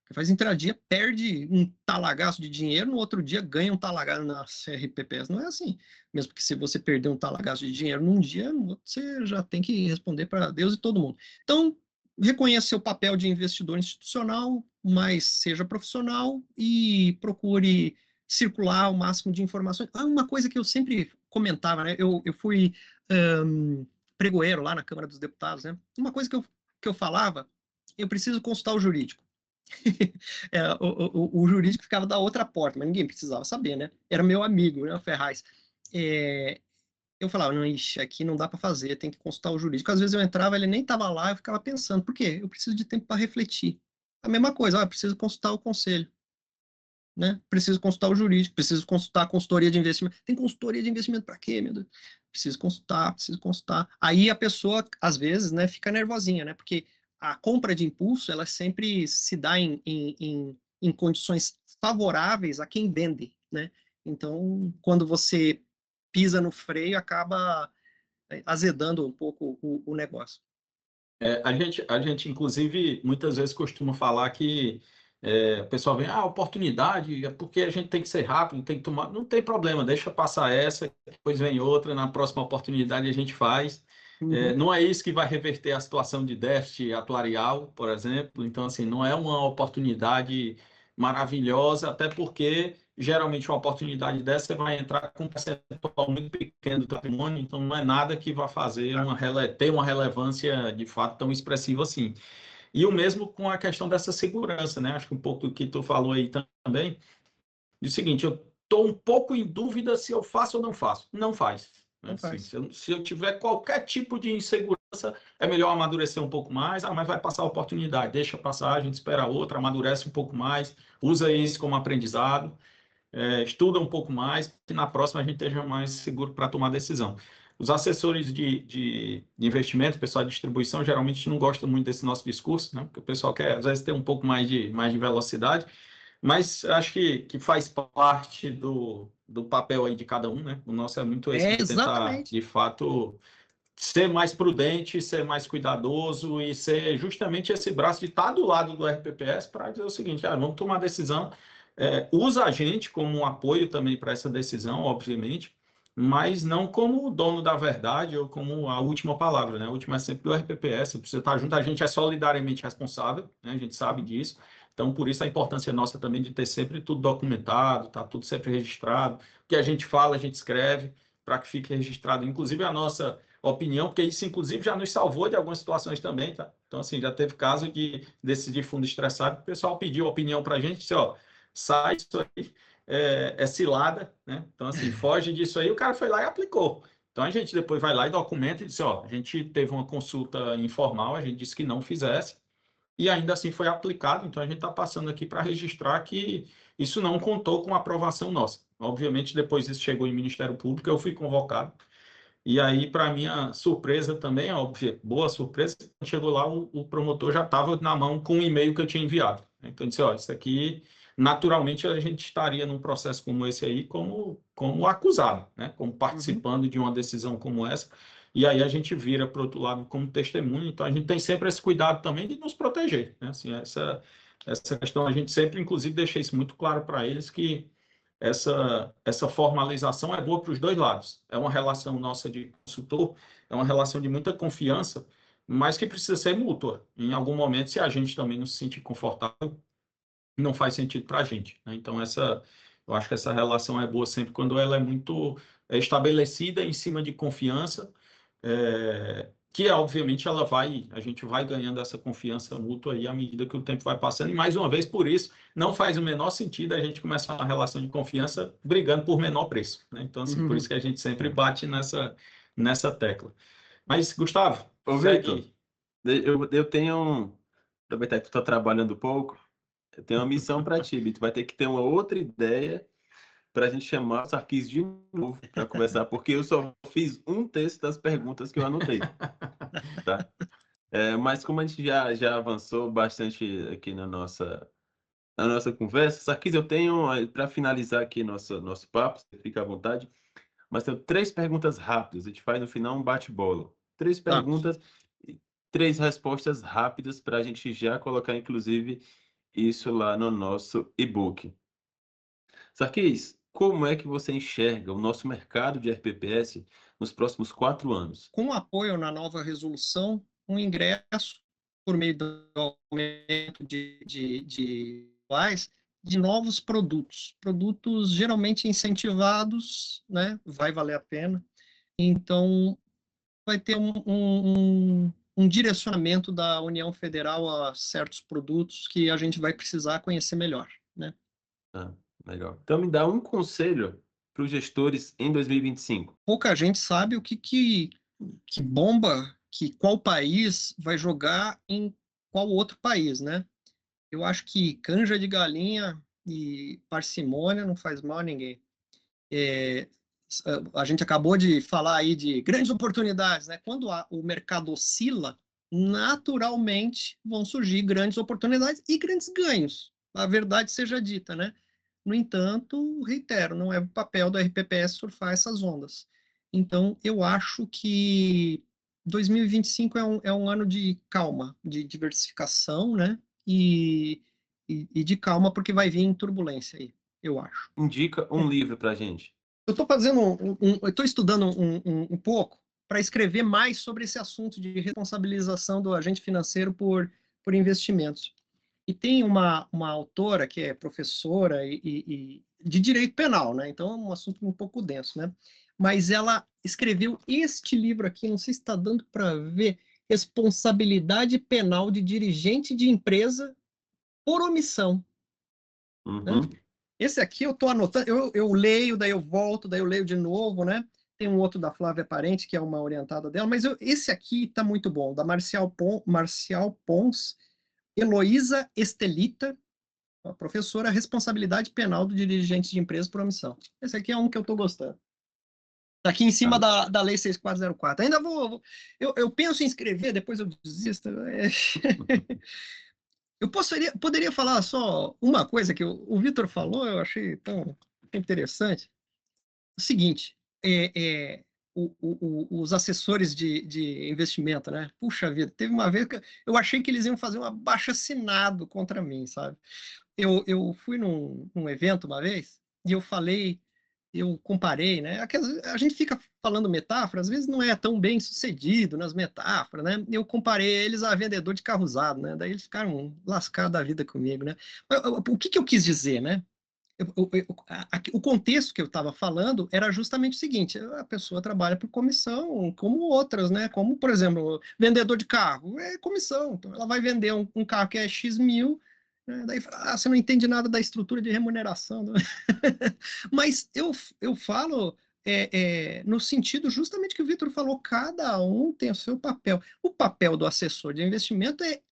Quem faz intradia perde um talagaço de dinheiro, no outro dia ganha um talagaço na RPPS. Não é assim. Mesmo que se você perder um talagaço de dinheiro num dia, no outro você já tem que responder para Deus e todo mundo. Então, reconheça seu papel de investidor institucional, mas seja profissional e procure circular o máximo de informações. Uma coisa que eu sempre comentava, né? Eu fui pregoeiro lá na Câmara dos Deputados, né? Uma coisa que eu falava, eu preciso consultar o jurídico. O jurídico ficava da outra porta, mas ninguém precisava saber, né? Era meu amigo, né, o Ferraz. Eu falava, não, ixi, aqui não dá para fazer, tem que consultar o jurídico. Às vezes eu entrava, ele nem estava lá, eu ficava pensando, por quê? Eu preciso de tempo para refletir. A mesma coisa, eu preciso consultar o conselho, né? Preciso consultar o jurídico, preciso consultar a consultoria de investimento. Tem consultoria de investimento para quê, meu Deus? Preciso consultar. Aí a pessoa, às vezes, né, fica nervosinha, né? Porque a compra de impulso, ela sempre se dá em condições favoráveis a quem vende, né? Então, quando você pisa no freio, acaba azedando um pouco o negócio. A gente, inclusive, muitas vezes costuma falar que o pessoal vem, oportunidade, é porque a gente tem que ser rápido, tem que tomar. Não tem problema, deixa passar essa, depois vem outra, na próxima oportunidade a gente faz. Não é isso que vai reverter a situação de déficit atuarial, por exemplo. Então, assim, não é uma oportunidade maravilhosa, até porque geralmente uma oportunidade dessa você vai entrar com um percentual muito pequeno do patrimônio, então não é nada que vai fazer ter uma relevância de fato tão expressiva assim. E o mesmo com a questão dessa segurança, né? Acho que um pouco do que tu falou aí também, é o seguinte, eu estou um pouco em dúvida se eu faço ou não faço. Não faz. Assim, se eu tiver qualquer tipo de insegurança, é melhor amadurecer um pouco mais. Mas vai passar a oportunidade, deixa passar, a gente espera outra, amadurece um pouco mais, usa isso como aprendizado, estuda um pouco mais, que na próxima a gente esteja mais seguro para tomar decisão. Os assessores de investimento, o pessoal de distribuição, geralmente não gostam muito desse nosso discurso, né? Porque o pessoal quer, às vezes, ter um pouco mais de velocidade, mas acho que faz parte do papel aí de cada um, né? O nosso é muito esse de tentar, de fato, ser mais prudente, ser mais cuidadoso e ser justamente esse braço de estar do lado do RPPS para dizer o seguinte, vamos tomar decisão, usa a gente como um apoio também para essa decisão, obviamente, mas não como o dono da verdade ou como a última palavra, né? A última é sempre do RPPS, você estar junto, a gente é solidariamente responsável, né? A gente sabe disso, então por isso a importância nossa também de ter sempre tudo documentado, tá tudo sempre registrado, o que a gente fala, a gente escreve, para que fique registrado, inclusive a nossa opinião, porque isso, inclusive, já nos salvou de algumas situações também, tá? Então, assim, já teve caso de decidir fundo estressado, o pessoal pediu opinião para a gente, disse, sai isso aí, é cilada, né? Então, assim, foge disso aí, o cara foi lá e aplicou. Então, a gente depois vai lá e documenta e diz, a gente teve uma consulta informal, a gente disse que não fizesse, e ainda assim foi aplicado, então a gente está passando aqui para registrar que isso não contou com a aprovação nossa. Obviamente, depois isso chegou em Ministério Público, eu fui convocado, e aí, para minha surpresa também, óbvio, boa surpresa, chegou lá, o promotor já estava na mão com o e-mail que eu tinha enviado. Então, eu disse, isso aqui, naturalmente, a gente estaria num processo como esse aí como acusado, né? Como participando de uma decisão como essa, e aí a gente vira para o outro lado como testemunha, então a gente tem sempre esse cuidado também de nos proteger, né? Assim, essa questão, a gente sempre, inclusive, deixa isso muito claro para eles, que essa formalização é boa para os dois lados. É uma relação nossa de consultor, é uma relação de muita confiança, mas que precisa ser mútua. Em algum momento, se a gente também não se sentir confortável, não faz sentido para a gente, né? Então, eu acho que essa relação é boa sempre quando ela é muito estabelecida em cima de confiança, que obviamente a gente vai ganhando essa confiança mútua aí à medida que o tempo vai passando, e mais uma vez, por isso, não faz o menor sentido a gente começar uma relação de confiança brigando por menor preço, né? Então, assim, por isso que a gente sempre bate nessa tecla. Mas, Gustavo, Ô, segue. Vitor, eu tenho aproveitar que tu está trabalhando pouco, eu tenho uma missão para ti, Vitor. Tu vai ter que ter uma outra ideia para a gente chamar o Sarkis de novo para conversar, porque eu só fiz um terço das perguntas que eu anotei, tá? Mas como a gente já avançou bastante aqui na nossa conversa, Sarkis, eu tenho, para finalizar aqui nosso papo, você fica à vontade, mas tenho 3 perguntas rápidas. A gente faz no final um bate-bola. 3 Tá. perguntas, 3 respostas rápidas para a gente já colocar, inclusive, isso lá no nosso e-book. Sarkis, como é que você enxerga o nosso mercado de RPPS nos próximos 4 anos? Com apoio na nova resolução, um ingresso por meio do aumento de novos produtos geralmente incentivados, né? Vai valer a pena. Então, vai ter um direcionamento da União Federal a certos produtos que a gente vai precisar conhecer melhor, né? Ah, legal. Então, me dá um conselho para os gestores em 2025. Pouca gente sabe o que bomba, qual país vai jogar em qual outro país, né? Eu acho que canja de galinha e parcimônia não faz mal a ninguém. A gente acabou de falar aí de grandes oportunidades, né? Quando o mercado oscila, naturalmente vão surgir grandes oportunidades e grandes ganhos. A verdade seja dita, né? No entanto, reitero, não é o papel do RPPS surfar essas ondas. Então, eu acho que 2025 é um ano de calma, de diversificação, né? E de calma, porque vai vir turbulência aí, eu acho. Indica um livro para a gente. Eu estou fazendo eu estou estudando um pouco para escrever mais sobre esse assunto de responsabilização do agente financeiro por investimentos. E tem uma autora que é professora e de direito penal, né? Então é um assunto um pouco denso, né? Mas ela escreveu este livro aqui, não sei se está dando para ver, Responsabilidade Penal de Dirigente de Empresa por Omissão. Né? Uhum. Esse aqui eu estou anotando, eu leio, daí eu volto, daí eu leio de novo, né? Tem um outro da Flávia Parente, que é uma orientada dela, mas esse aqui está muito bom, da Marcial Pons, Heloísa Estelita, a professora, Responsabilidade Penal do Dirigente de Empresa por Omissão. Esse aqui é um que eu estou gostando. Está aqui em cima da Lei 6404. Ainda eu penso em escrever, depois eu desisto. Eu poderia falar só uma coisa que o Vitor falou, eu achei tão interessante. O seguinte, os assessores de investimento, né? Puxa vida, teve uma vez que eu achei que eles iam fazer um abaixo-assinado contra mim, sabe? Eu fui num evento uma vez e eu comparei, né? A gente fica falando metáfora, às vezes não é tão bem sucedido nas metáforas, né? Eu comparei eles a vendedor de carro usado, né? Daí eles ficaram lascados da vida comigo, né? O que eu quis dizer, né? O contexto que eu estava falando era justamente o seguinte: a pessoa trabalha por comissão, como outras, né? Como, por exemplo, vendedor de carro, é comissão. Então, ela vai vender um carro que é X mil, né? Daí você não entende nada da estrutura de remuneração. Né? Mas eu falo no sentido justamente que o Vitor falou: cada um tem o seu papel. O papel do assessor de investimento é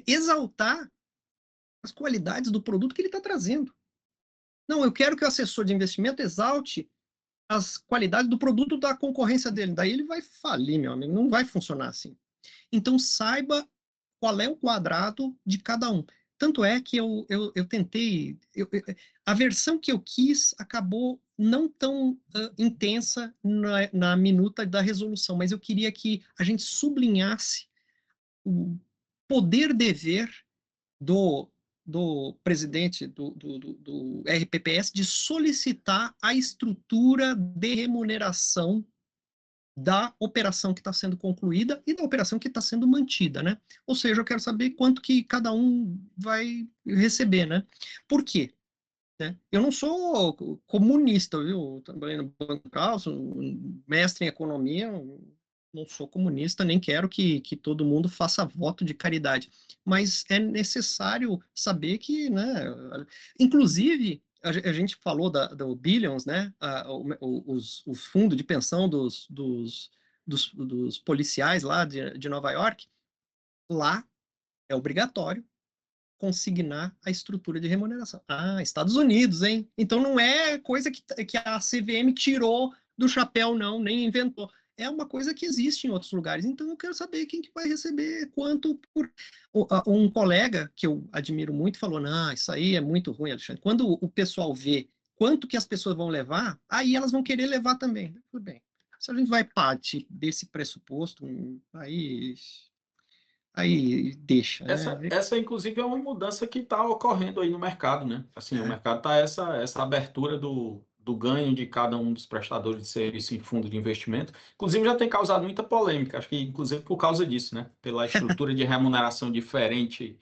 exaltar as qualidades do produto que ele está trazendo. Não, eu quero que o assessor de investimento exalte as qualidades do produto da concorrência dele. Daí ele vai falir, meu amigo, não vai funcionar assim. Então, saiba qual é o quadrado de cada um. Tanto é que eu tentei... a versão que eu quis acabou não tão intensa na minuta da resolução, mas eu queria que a gente sublinhasse o poder-dever do presidente do RPPS de solicitar a estrutura de remuneração da operação que está sendo concluída e da operação que está sendo mantida, né? Ou seja, eu quero saber quanto que cada um vai receber, né? Por quê? Né? Eu não sou comunista, viu? Trabalhei no Banco Central, sou mestre em economia, não sou comunista, nem quero que todo mundo faça voto de caridade. Mas é necessário saber que, né? Inclusive, a gente falou do Billions, né? O fundo de pensão dos dos policiais lá de Nova York, lá é obrigatório consignar a estrutura de remuneração. Ah, Estados Unidos, hein? Então não é coisa que a CVM tirou do chapéu, não, nem inventou. É uma coisa que existe em outros lugares. Então eu quero saber quem que vai receber quanto por... Um colega que eu admiro muito falou, não, isso aí é muito ruim, Alexandre. Quando o pessoal vê quanto que as pessoas vão levar, aí elas vão querer levar também. Tudo bem. Se a gente vai partir desse pressuposto, aí deixa, né? Essa, inclusive, é uma mudança que está ocorrendo aí no mercado, né? Assim, o mercado está essa abertura do ganho de cada um dos prestadores de serviço em fundo de investimento. Inclusive, já tem causado muita polêmica, acho que, inclusive, por causa disso, né? Pela estrutura de remuneração diferente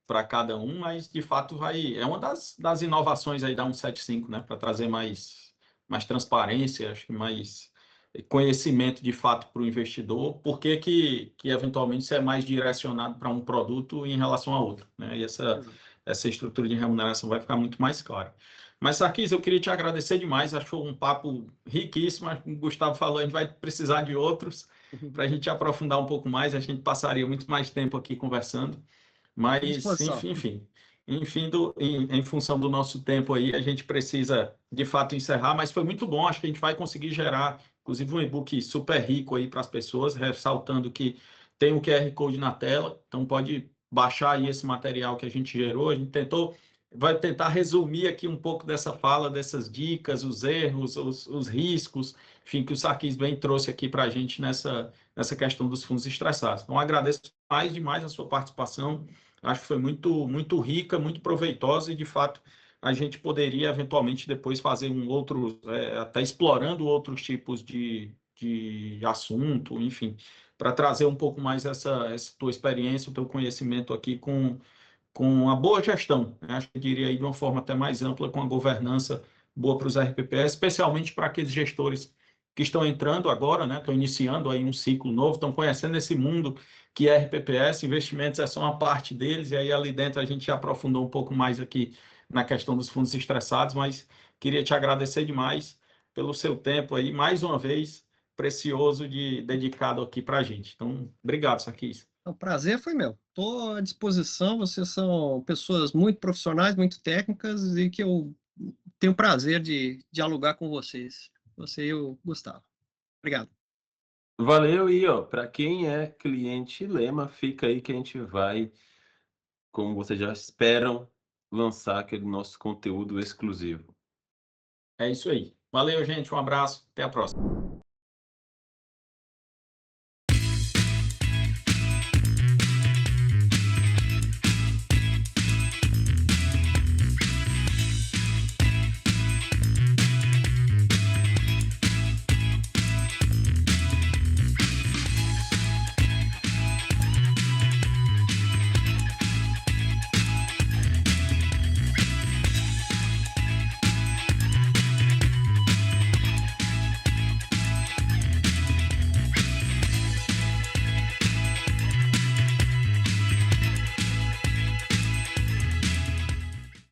para cada um, mas, de fato, é uma das inovações aí da 175, né? Para trazer mais transparência, acho que mais conhecimento de fato para o investidor, por que eventualmente você é mais direcionado para um produto em relação a outro, né? E essa estrutura de remuneração vai ficar muito mais clara. Mas, Sarquis, eu queria te agradecer demais, achou um papo riquíssimo, o Gustavo falou, a gente vai precisar de outros para a gente aprofundar um pouco mais, a gente passaria muito mais tempo aqui conversando, mas, enfim, em função do nosso tempo aí, a gente precisa, de fato, encerrar, mas foi muito bom, acho que a gente vai conseguir gerar, inclusive, um e-book super rico aí para as pessoas, ressaltando que tem um QR Code na tela, então pode baixar aí esse material que a gente gerou, a gente vai tentar resumir aqui um pouco dessa fala, dessas dicas, os erros, os riscos, enfim, que o Sarquis bem trouxe aqui para a gente nessa questão dos fundos estressados. Então, agradeço demais a sua participação, acho que foi muito, muito rica, muito proveitosa e, de fato, a gente poderia, eventualmente, depois fazer até explorando outros tipos de assunto, enfim, para trazer um pouco mais essa tua experiência, o teu conhecimento aqui com a boa gestão, né? Acho que eu diria aí de uma forma até mais ampla, com a governança boa para os RPPS, especialmente para aqueles gestores que estão entrando agora, né? Estão iniciando aí um ciclo novo, estão conhecendo esse mundo que é RPPS, investimentos é só uma parte deles, e aí ali dentro a gente aprofundou um pouco mais aqui na questão dos fundos estressados, mas queria te agradecer demais pelo seu tempo aí, mais uma vez, precioso dedicado aqui para a gente. Então, obrigado, Sarquis. O prazer foi meu. Estou à disposição, vocês são pessoas muito profissionais, muito técnicas, e que eu tenho prazer de dialogar com vocês. Você e o Gustavo. Obrigado. Valeu, e para quem é cliente Lema, fica aí que a gente vai, como vocês já esperam, lançar aquele nosso conteúdo exclusivo. É isso aí. Valeu, gente. Um abraço. Até a próxima.